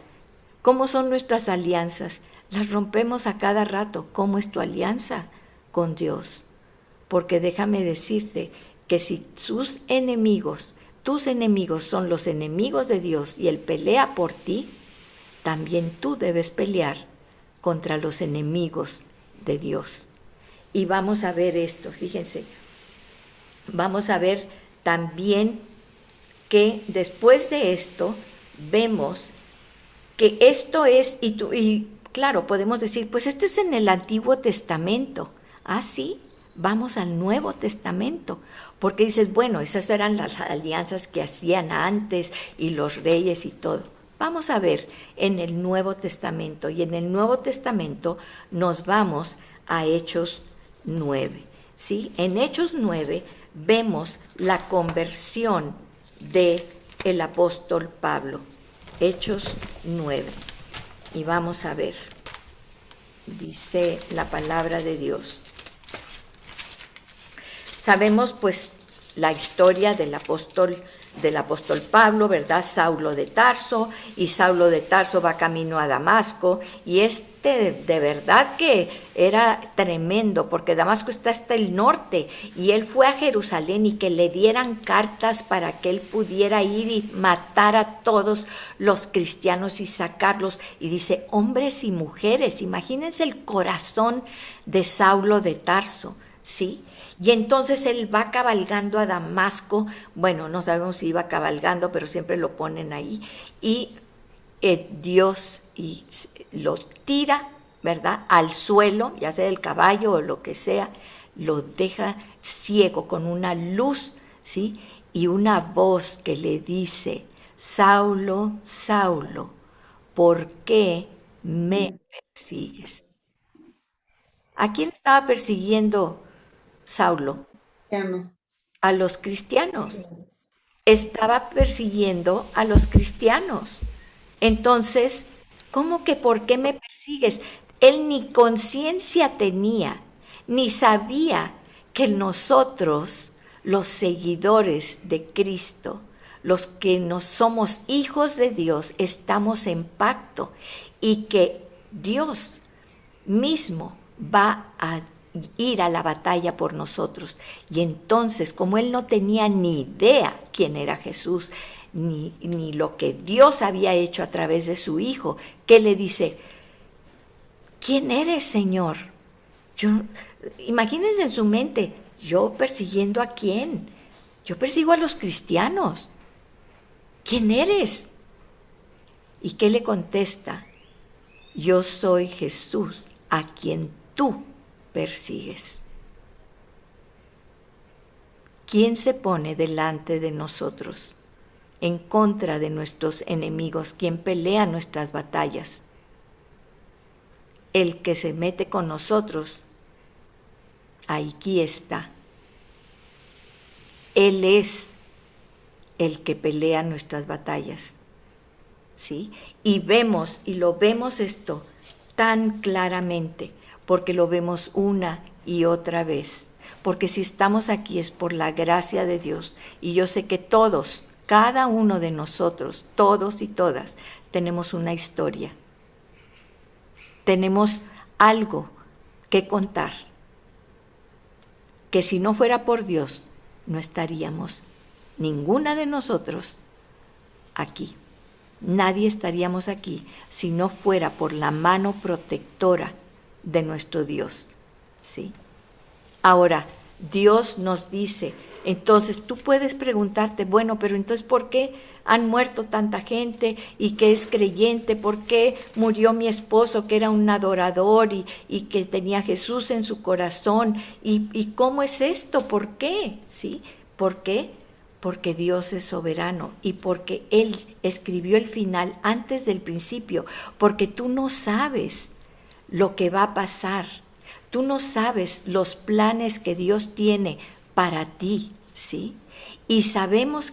¿Cómo son nuestras alianzas? Las rompemos a cada rato. ¿Cómo es tu alianza con Dios? Porque déjame decirte que si tus enemigos son los enemigos de Dios y Él pelea por ti, también tú debes pelear contra los enemigos de Dios. Y vamos a ver esto, fíjense, vamos a ver también que después de esto vemos que esto es, y claro, podemos decir, pues este es en el Antiguo Testamento. Ah, sí, vamos al Nuevo Testamento, porque dices, bueno, esas eran las alianzas que hacían antes y los reyes y todo. Vamos a ver en el Nuevo Testamento, y en el Nuevo Testamento nos vamos a Hechos 9, ¿sí? En Hechos 9 vemos la conversión del apóstol Pablo. Hechos 9, y vamos a ver, dice la palabra de Dios. Sabemos pues la historia del apóstol del apóstol Pablo, ¿verdad? Saulo de Tarso, y Saulo de Tarso va camino a Damasco, y de verdad que era tremendo, porque Damasco está hasta el norte, y él fue a Jerusalén y que le dieran cartas para que él pudiera ir y matar a todos los cristianos y sacarlos, y dice, hombres y mujeres, imagínense el corazón de Saulo de Tarso, ¿sí? Y entonces él va cabalgando a Damasco, bueno, no sabemos si iba cabalgando, pero siempre lo ponen ahí, y Dios lo tira, ¿verdad?, al suelo, ya sea del caballo o lo que sea, lo deja ciego con una luz, ¿sí? Y una voz que le dice, Saulo, Saulo, ¿por qué me persigues? ¿A quién estaba persiguiendo Saulo? Ya no. A los cristianos. Estaba persiguiendo a los cristianos. Entonces, ¿cómo que por qué me persigues? Él ni conciencia tenía, ni sabía que nosotros, los seguidores de Cristo, los que no somos hijos de Dios, estamos en pacto y que Dios mismo va a ir a la batalla por nosotros. Y entonces, como él no tenía ni idea quién era Jesús, ni lo que Dios había hecho a través de su Hijo, que le dice, ¿quién eres, Señor? Yo, imagínense en su mente, ¿yo persiguiendo a quién? Yo persigo a los cristianos. ¿Quién eres? ¿Y qué le contesta? Yo soy Jesús, a quien tú persigues. ¿Quién se pone delante de nosotros, en contra de nuestros enemigos? ¿Quién pelea nuestras batallas? El que se mete con nosotros, aquí está. Él es el que pelea nuestras batallas, ¿sí? Y lo vemos esto tan claramente, porque lo vemos una y otra vez. Porque si estamos aquí es por la gracia de Dios. Y yo sé que todos, cada uno de nosotros, todos y todas, tenemos una historia. Tenemos algo que contar. Que si no fuera por Dios, no estaríamos ninguna de nosotros aquí. Nadie estaríamos aquí si no fuera por la mano protectora de nuestro Dios, ¿sí? Ahora, Dios nos dice, entonces tú puedes preguntarte, bueno, pero entonces ¿por qué han muerto tanta gente y que es creyente? ¿Por qué murió mi esposo que era un adorador y que tenía Jesús en su corazón? ¿Y cómo es esto? ¿Por qué? ¿Sí? ¿Por qué? Porque Dios es soberano y porque Él escribió el final antes del principio, porque tú no sabes lo que va a pasar, tú no sabes los planes que Dios tiene para ti, ¿sí? Y sabemos,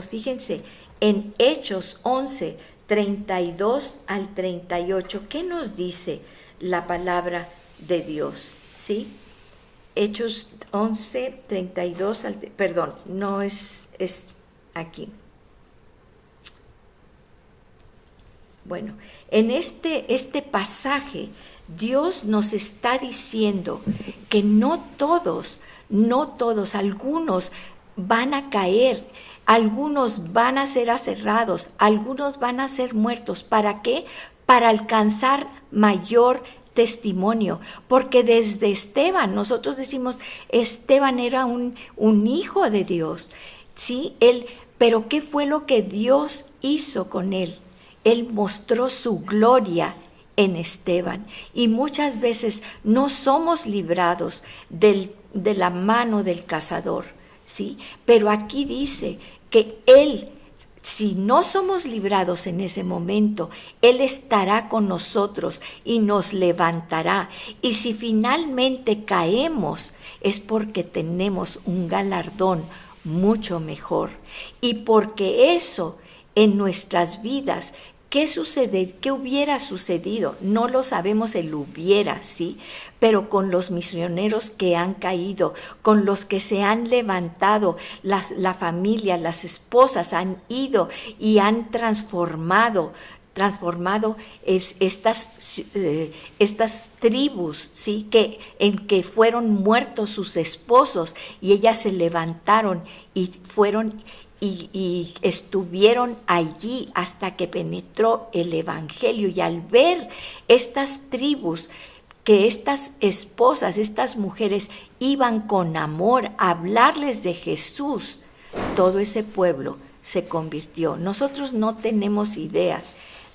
fíjense, en Hechos 11, 32 al 38, ¿qué nos dice la palabra de Dios? ¿Sí? Hechos 11, 32, perdón, no es aquí. Bueno, en este pasaje, Dios nos está diciendo que no todos, algunos van a caer, algunos van a ser aserrados, algunos van a ser muertos. ¿Para qué? Para alcanzar mayor testimonio, porque desde Esteban, nosotros decimos, Esteban era un hijo de Dios, ¿sí? Pero ¿qué fue lo que Dios hizo con él? Él mostró su gloria en Esteban y muchas veces no somos librados de la mano del cazador, ¿sí? Pero aquí dice que Él, si no somos librados en ese momento, Él estará con nosotros y nos levantará. Y si finalmente caemos, es porque tenemos un galardón mucho mejor. Y porque eso en nuestras vidas ¿Qué sucede? ¿Qué hubiera sucedido? No lo sabemos el hubiera, ¿sí? Pero con los misioneros que han caído, con los que se han levantado, la familia, las esposas han ido y han transformado estas tribus, ¿sí? En que fueron muertos sus esposos y ellas se levantaron y fueron y estuvieron allí hasta que penetró el evangelio. Y al ver estas tribus, que estas esposas, estas mujeres iban con amor a hablarles de Jesús, todo ese pueblo se convirtió. Nosotros no tenemos idea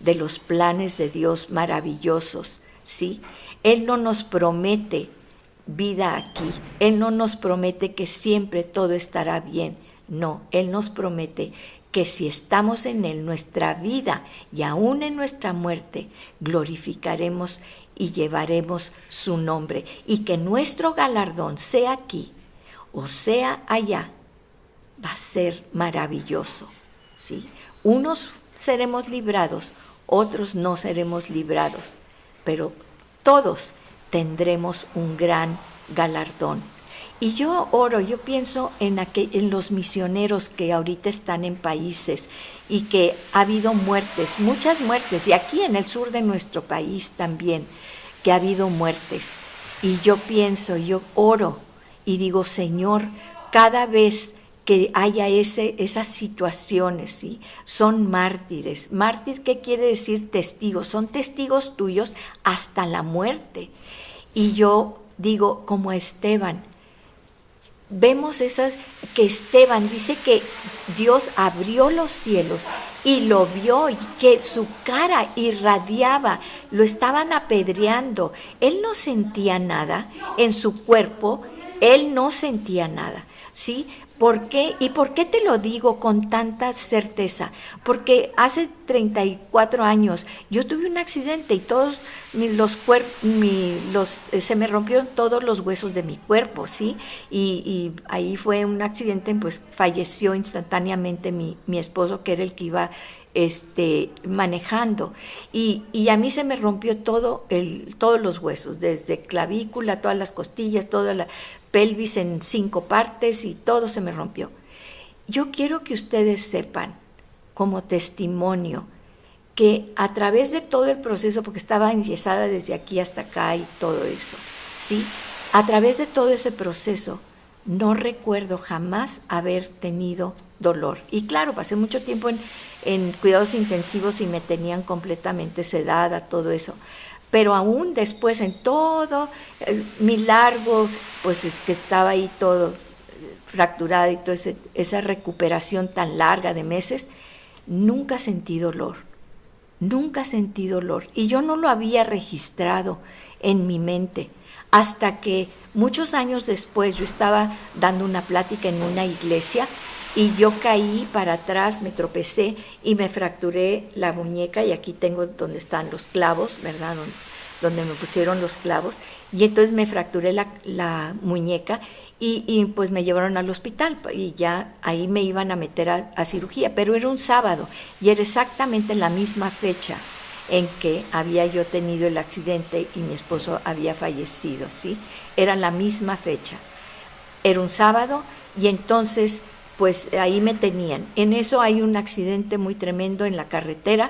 de los planes de Dios maravillosos, ¿sí? Él no nos promete vida aquí, Él no nos promete que siempre todo estará bien, no, Él nos promete que si estamos en Él, nuestra vida y aún en nuestra muerte, glorificaremos y llevaremos su nombre, y que nuestro galardón, sea aquí o sea allá, va a ser maravilloso, ¿sí? Unos seremos librados, otros no seremos librados, pero todos tendremos un gran galardón. Y yo oro, yo pienso en los misioneros que ahorita están en países y que ha habido muertes, muchas muertes, y aquí en el sur de nuestro país también, que ha habido muertes. Y yo pienso, yo oro y digo, Señor, cada vez que haya esas situaciones, ¿sí? Son mártires. Mártir, ¿qué quiere decir testigos? Son testigos tuyos hasta la muerte. Y yo digo, como Esteban, vemos que Esteban dice que Dios abrió los cielos y lo vio, y que su cara irradiaba, lo estaban apedreando. Él no sentía nada en su cuerpo, él no sentía nada, ¿sí? ¿Por qué? ¿Y por qué te lo digo con tanta certeza? Porque hace 34 años yo tuve un accidente y todos se me rompieron todos los huesos de mi cuerpo, ¿sí? Y ahí fue un accidente, pues falleció instantáneamente mi esposo, que era el que iba manejando. Y a mí se me rompió todos los huesos, desde clavícula, todas las costillas, toda la pelvis en 5 partes, y todo se me rompió. Yo quiero que ustedes sepan, como testimonio, que a través de todo el proceso, porque estaba enyesada desde aquí hasta acá y todo eso, ¿sí? A través de todo ese proceso, no recuerdo jamás haber tenido dolor. Y claro, pasé mucho tiempo en cuidados intensivos y me tenían completamente sedada, todo eso. Pero aún después, en todo mi largo, pues que estaba ahí todo fracturada y toda esa recuperación tan larga de meses, nunca sentí dolor, nunca sentí dolor. Y yo no lo había registrado en mi mente, hasta que muchos años después yo estaba dando una plática en una iglesia y yo caí para atrás, me tropecé y me fracturé la muñeca, y aquí tengo donde están los clavos, ¿verdad? Donde me pusieron los clavos, y entonces me fracturé la muñeca y pues me llevaron al hospital y ya ahí me iban a meter a cirugía, pero era un sábado y era exactamente la misma fecha en que había yo tenido el accidente y mi esposo había fallecido, ¿sí? Era la misma fecha, era un sábado, y entonces pues ahí me tenían. En eso hay un accidente muy tremendo en la carretera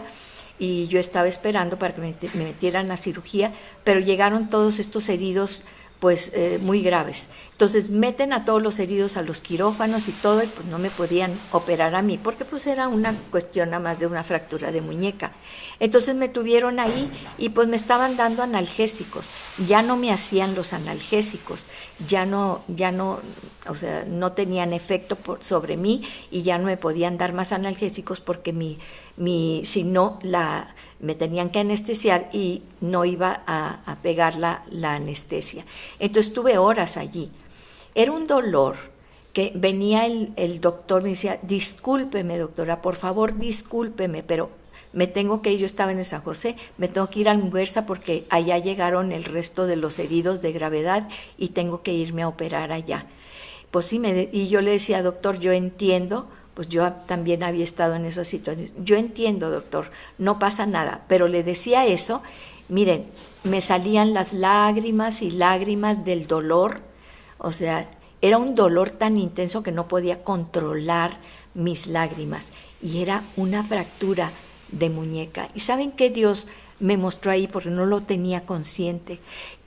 y yo estaba esperando para que me metieran a cirugía, pero llegaron todos estos heridos pues muy graves. Entonces meten a todos los heridos a los quirófanos y todo, y pues no me podían operar a mí, porque pues era una cuestión nada más de una fractura de muñeca. Entonces me tuvieron ahí y pues me estaban dando analgésicos. Ya no me hacían los analgésicos, ya no, o sea, no tenían efecto sobre mí, y ya no me podían dar más analgésicos porque si no, me tenían que anestesiar y no iba a pegar la anestesia. Entonces estuve horas allí. Era un dolor que venía el doctor, me decía, discúlpeme doctora, por favor discúlpeme, pero me tengo que ir, yo estaba en el San José, me tengo que ir a Muguerza porque allá llegaron el resto de los heridos de gravedad y tengo que irme a operar allá. Pues sí, y yo le decía, doctor, yo entiendo pues yo también había estado en esa situación. Yo entiendo, doctor, no pasa nada, pero le decía eso, miren, me salían las lágrimas y lágrimas del dolor, o sea, era un dolor tan intenso que no podía controlar mis lágrimas y era una fractura de muñeca. ¿Y saben qué Dios me mostró ahí? Porque no lo tenía consciente,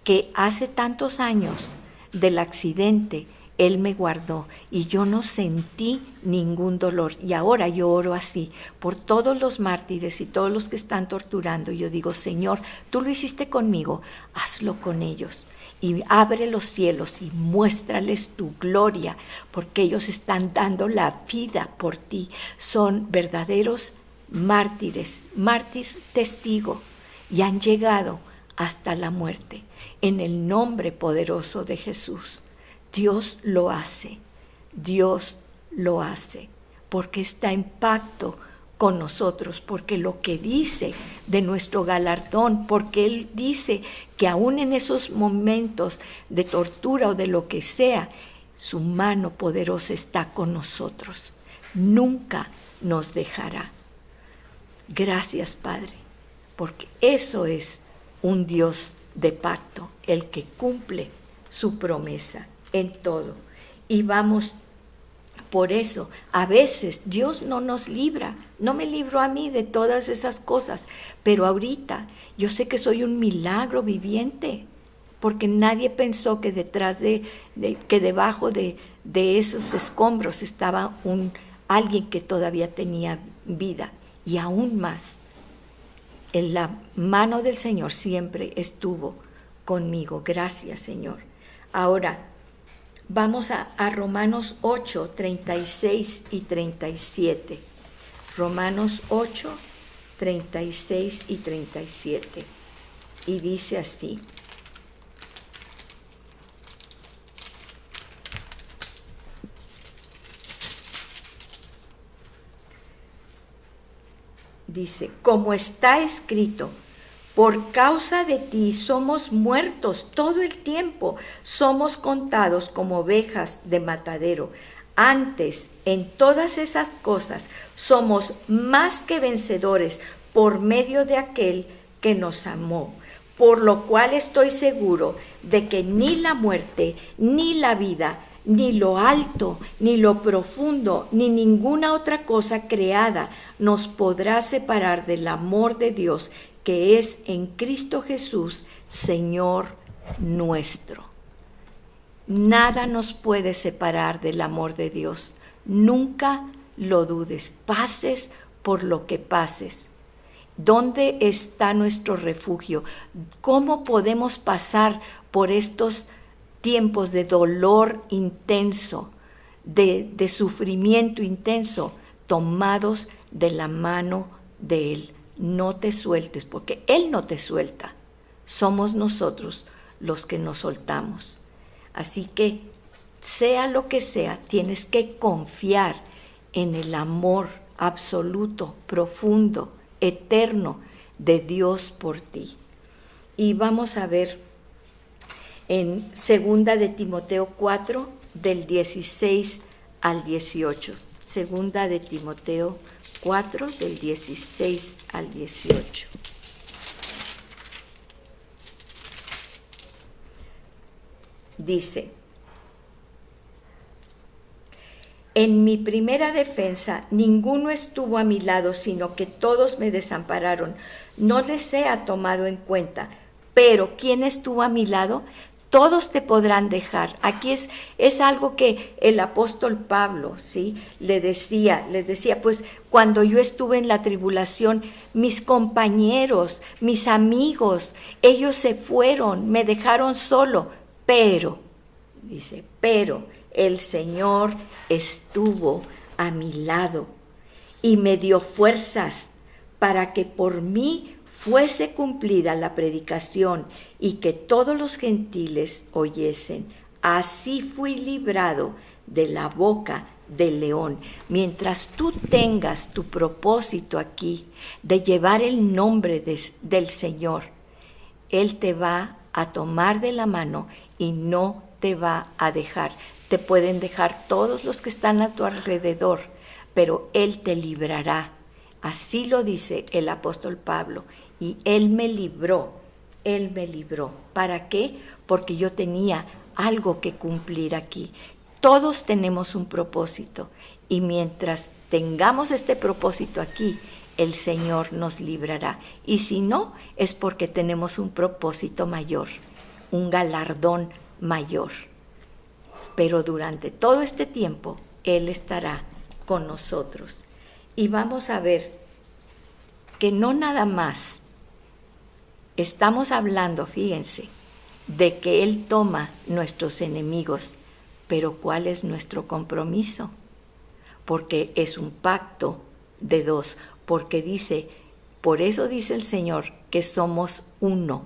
que hace tantos años del accidente Él me guardó y yo no sentí ningún dolor. Y ahora yo oro así por todos los mártires y todos los que están torturando. Yo digo, Señor, tú lo hiciste conmigo, hazlo con ellos. Y abre los cielos y muéstrales tu gloria, porque ellos están dando la vida por ti. Son verdaderos mártires, mártir testigo, y han llegado hasta la muerte. En el nombre poderoso de Jesús. Dios lo hace, Dios lo hace, porque está en pacto con nosotros, porque lo que dice de nuestro galardón, porque Él dice que aún en esos momentos de tortura o de lo que sea, su mano poderosa está con nosotros, nunca nos dejará. Gracias, Padre, porque eso es un Dios de pacto, el que cumple su promesa en todo. Y vamos, por eso, a veces Dios no nos libra, no me libró a mí de todas esas cosas, pero ahorita yo sé que soy un milagro viviente, porque nadie pensó que que debajo de esos escombros estaba alguien que todavía tenía vida, y aún más, en la mano del Señor siempre estuvo conmigo. Gracias, Señor. Ahora, vamos a Romanos 8, 36 y 37. Romanos 8, 36 y 37. Y dice así. Dice, como está escrito, por causa de ti somos muertos todo el tiempo, somos contados como ovejas de matadero. Antes, en todas esas cosas, somos más que vencedores por medio de aquel que nos amó. Por lo cual estoy seguro de que ni la muerte, ni la vida, ni lo alto, ni lo profundo, ni ninguna otra cosa creada nos podrá separar del amor de Dios que es en Cristo Jesús, Señor nuestro. Nada nos puede separar del amor de Dios. Nunca lo dudes, pases por lo que pases. ¿Dónde está nuestro refugio? ¿Cómo podemos pasar por estos tiempos de dolor intenso, de sufrimiento intenso, tomados de la mano de Él? No te sueltes, porque Él no te suelta. Somos nosotros los que nos soltamos. Así que, sea lo que sea, tienes que confiar en el amor absoluto, profundo, eterno de Dios por ti. Y vamos a ver en 2 de Timoteo 4, del 16 al 18. 2 de Timoteo 4, del 16 al 18. Dice, en mi primera defensa ninguno estuvo a mi lado, sino que todos me desampararon. No les sea tomado en cuenta. Pero ¿quién estuvo a mi lado? Todos te podrán dejar. Aquí es algo que el apóstol Pablo, ¿sí? les decía, pues cuando yo estuve en la tribulación, mis compañeros, mis amigos, ellos se fueron, me dejaron solo, pero, dice, pero el Señor estuvo a mi lado y me dio fuerzas para que por mí fuese cumplida la predicación y que todos los gentiles oyesen. Así fui librado de la boca del león. Mientras tú tengas tu propósito aquí de llevar el nombre del Señor, Él te va a tomar de la mano y no te va a dejar. Te pueden dejar todos los que están a tu alrededor, pero Él te librará. Así lo dice el apóstol Pablo. Y Él me libró. Él me libró. ¿Para qué? Porque yo tenía algo que cumplir aquí. Todos tenemos un propósito. Y mientras tengamos este propósito aquí, el Señor nos librará. Y si no, es porque tenemos un propósito mayor, un galardón mayor. Pero durante todo este tiempo, Él estará con nosotros. Y vamos a ver que no nada más estamos hablando, fíjense, de que Él toma nuestros enemigos, pero ¿cuál es nuestro compromiso? Porque es un pacto de dos, porque dice, por eso dice el Señor que somos uno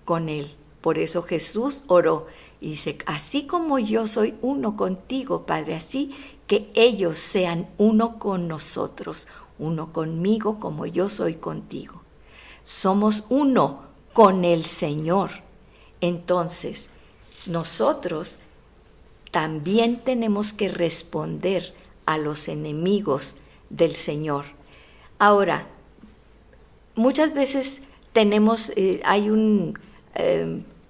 con Él. Por eso Jesús oró y dice, así como yo soy uno contigo, Padre, así que ellos sean uno con nosotros, uno conmigo como yo soy contigo. Somos uno con el Señor. Entonces, nosotros también tenemos que responder a los enemigos del Señor. Ahora, muchas veces tenemos, hay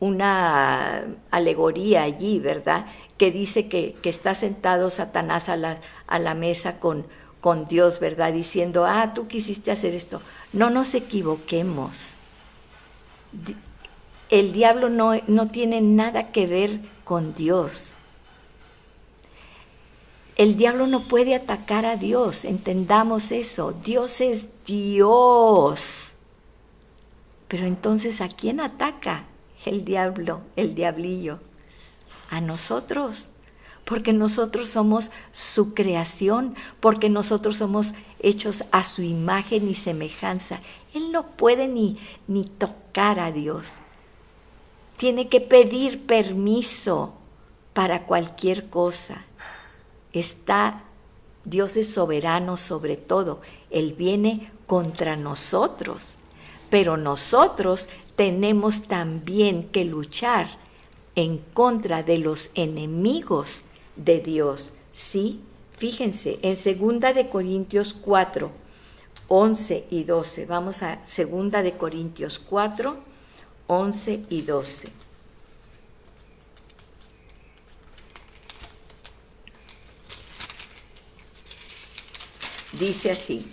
una alegoría allí, ¿verdad?, que dice que está sentado Satanás a la mesa con Dios, ¿verdad?, diciendo, tú quisiste hacer esto. No nos equivoquemos. El diablo no tiene nada que ver con Dios. El diablo no puede atacar a Dios, entendamos eso. Dios es Dios. Pero entonces, ¿a quién ataca el diablo, el diablillo? A nosotros, porque nosotros somos su creación, porque nosotros somos hechos a su imagen y semejanza. Él no puede ni tocar a Dios. Tiene que pedir permiso para cualquier cosa. Dios es soberano sobre todo. Él viene contra nosotros, pero nosotros tenemos también que luchar en contra de los enemigos de Dios. Sí, fíjense, en 2 Corintios 4, 11 y 12. Vamos a 2 Corintios 4, 11 y 12. Dice así: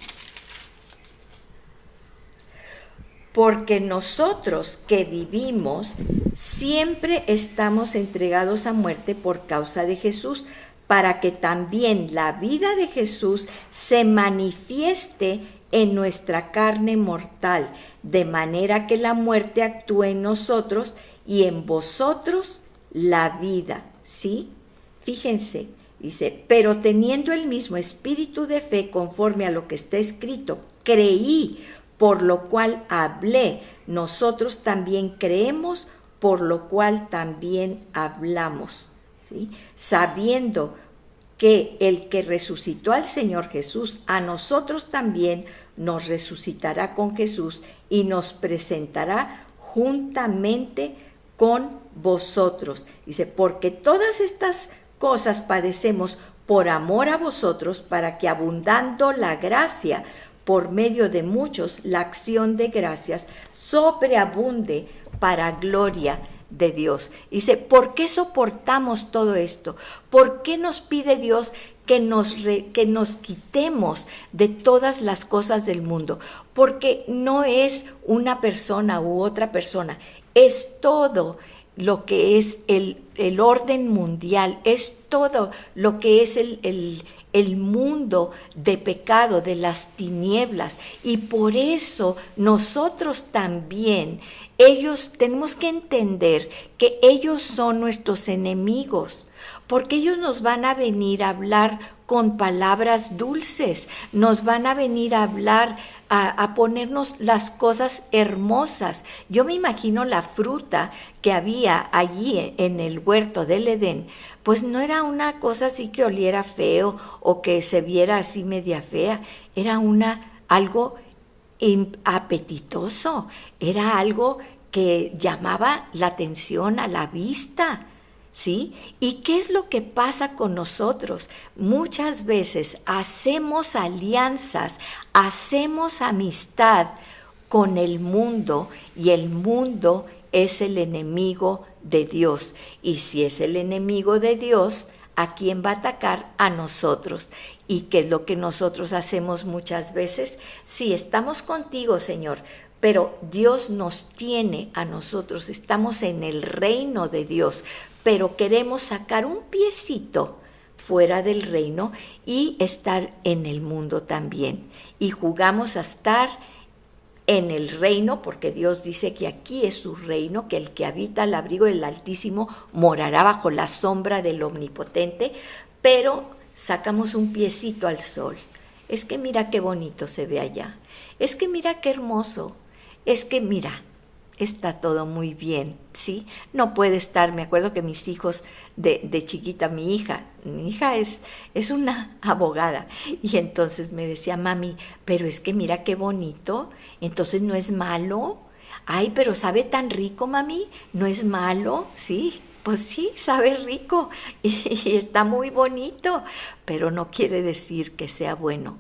porque nosotros que vivimos siempre estamos entregados a muerte por causa de Jesús, para que también la vida de Jesús se manifieste en nuestra carne mortal, de manera que la muerte actúe en nosotros y en vosotros la vida. ¿Sí? Fíjense, dice, pero teniendo el mismo espíritu de fe conforme a lo que está escrito, creí, por lo cual hablé. Nosotros también creemos, por lo cual también hablamos. ¿Sí? Sabiendo que el que resucitó al Señor Jesús, a nosotros también nos resucitará con Jesús y nos presentará juntamente con vosotros. Dice, porque todas estas cosas padecemos por amor a vosotros, para que abundando la gracia por medio de muchos, la acción de gracias sobreabunde para gloria de Dios. Dice, ¿por qué soportamos todo esto? ¿Por qué nos pide Dios que nos quitemos de todas las cosas del mundo? Porque no es una persona u otra persona, es todo lo que es el orden mundial, es todo lo que es el mundo de pecado, de las tinieblas. Y por eso nosotros también, tenemos que entender que ellos son nuestros enemigos, porque ellos nos van a venir a hablar con palabras dulces, nos van a venir a hablar, a ponernos las cosas hermosas. Yo me imagino la fruta que había allí en el huerto del Edén, pues no era una cosa así que oliera feo o que se viera así media fea, era algo apetitoso, era algo que llamaba la atención a la vista. ¿sí? ¿Y qué es lo que pasa con nosotros? Muchas veces hacemos alianzas, hacemos amistad con el mundo, y el mundo es el enemigo de Dios. Y si es el enemigo de Dios, ¿a quién va a atacar? A nosotros. ¿Y qué es lo que nosotros hacemos muchas veces? Sí, estamos contigo, Señor, pero Dios nos tiene a nosotros, estamos en el reino de Dios, pero queremos sacar un piecito fuera del reino y estar en el mundo también. Y jugamos a estar en el reino, porque Dios dice que aquí es su reino, que el que habita al abrigo del Altísimo morará bajo la sombra del Omnipotente, pero sacamos un piecito al sol. Es que mira qué bonito se ve allá, es que mira qué hermoso, es que mira, está todo muy bien, ¿sí? No puede estar, me acuerdo que mis hijos de chiquita, mi hija es una abogada, y entonces me decía, mami, pero es que mira qué bonito, entonces no es malo. Ay, pero sabe tan rico, mami, no es malo, sí. Pues sí, sabe rico y está muy bonito, pero no quiere decir que sea bueno.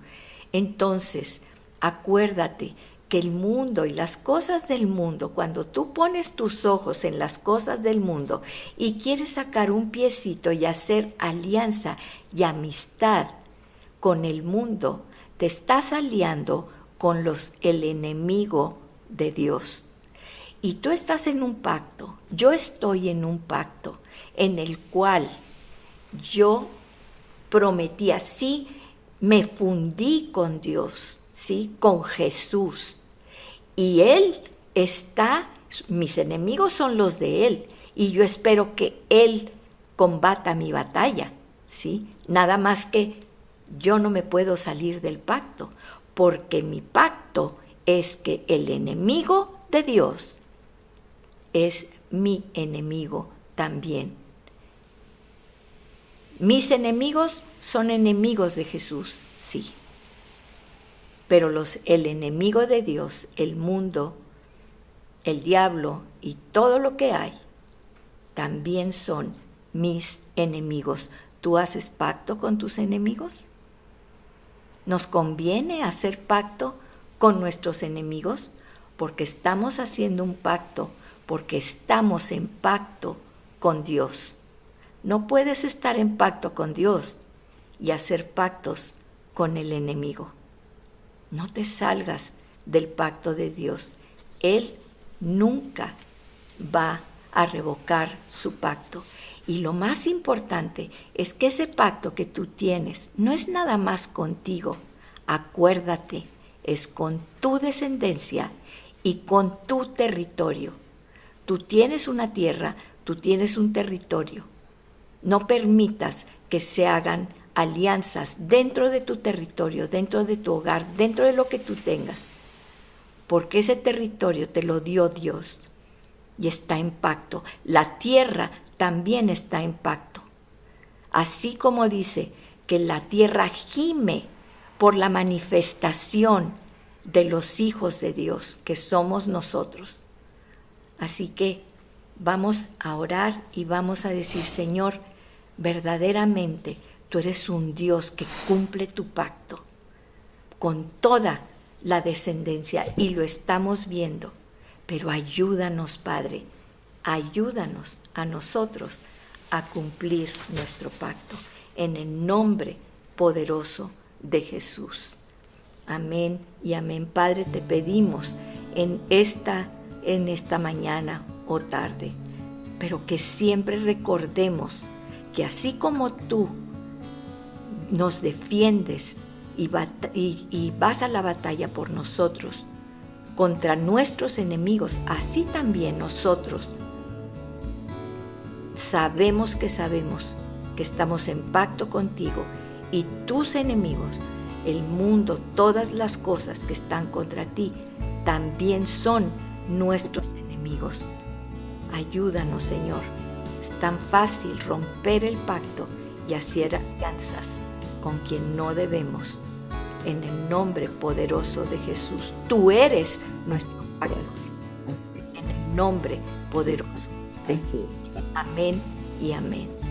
Entonces, acuérdate que el mundo y las cosas del mundo, cuando tú pones tus ojos en las cosas del mundo y quieres sacar un piecito y hacer alianza y amistad con el mundo, te estás aliando con el enemigo de Dios. Y tú estás en un pacto, yo estoy en un pacto en el cual yo prometí, así me fundí con Dios, ¿sí? Con Jesús. Y Él está, mis enemigos son los de Él, y yo espero que Él combata mi batalla, ¿sí? Nada más que yo no me puedo salir del pacto, porque mi pacto es que el enemigo de Dios es mi enemigo también. Mis enemigos son enemigos de Jesús, sí. Pero el enemigo de Dios, el mundo, el diablo y todo lo que hay, también son mis enemigos. ¿Tú haces pacto con tus enemigos? ¿Nos conviene hacer pacto con nuestros enemigos? Porque estamos haciendo un pacto, porque estamos en pacto con Dios. No puedes estar en pacto con Dios y hacer pactos con el enemigo. No te salgas del pacto de Dios. Él nunca va a revocar su pacto. Y lo más importante es que ese pacto que tú tienes no es nada más contigo. Acuérdate, es con tu descendencia y con tu territorio. Tú tienes una tierra, tú tienes un territorio. No permitas que se hagan alianzas dentro de tu territorio, dentro de tu hogar, dentro de lo que tú tengas, porque ese territorio te lo dio Dios y está en pacto. La tierra también está en pacto. Así como dice que la tierra gime por la manifestación de los hijos de Dios, que somos nosotros. Así que vamos a orar y vamos a decir, Señor, verdaderamente tú eres un Dios que cumple tu pacto con toda la descendencia y lo estamos viendo. Pero ayúdanos, Padre, ayúdanos a nosotros a cumplir nuestro pacto en el nombre poderoso de Jesús. Amén y amén. Padre, te pedimos en esta mañana o tarde, pero que siempre recordemos que así como tú nos defiendes y vas a la batalla por nosotros contra nuestros enemigos, así también nosotros sabemos que estamos en pacto contigo, y tus enemigos, el mundo, todas las cosas que están contra ti, también son nuestros enemigos. Ayúdanos, Señor. Es tan fácil romper el pacto y hacer alianzas con quien no debemos. En el nombre poderoso de Jesús, tú eres nuestro pacto. En el nombre poderoso de Jesús. Amén y amén.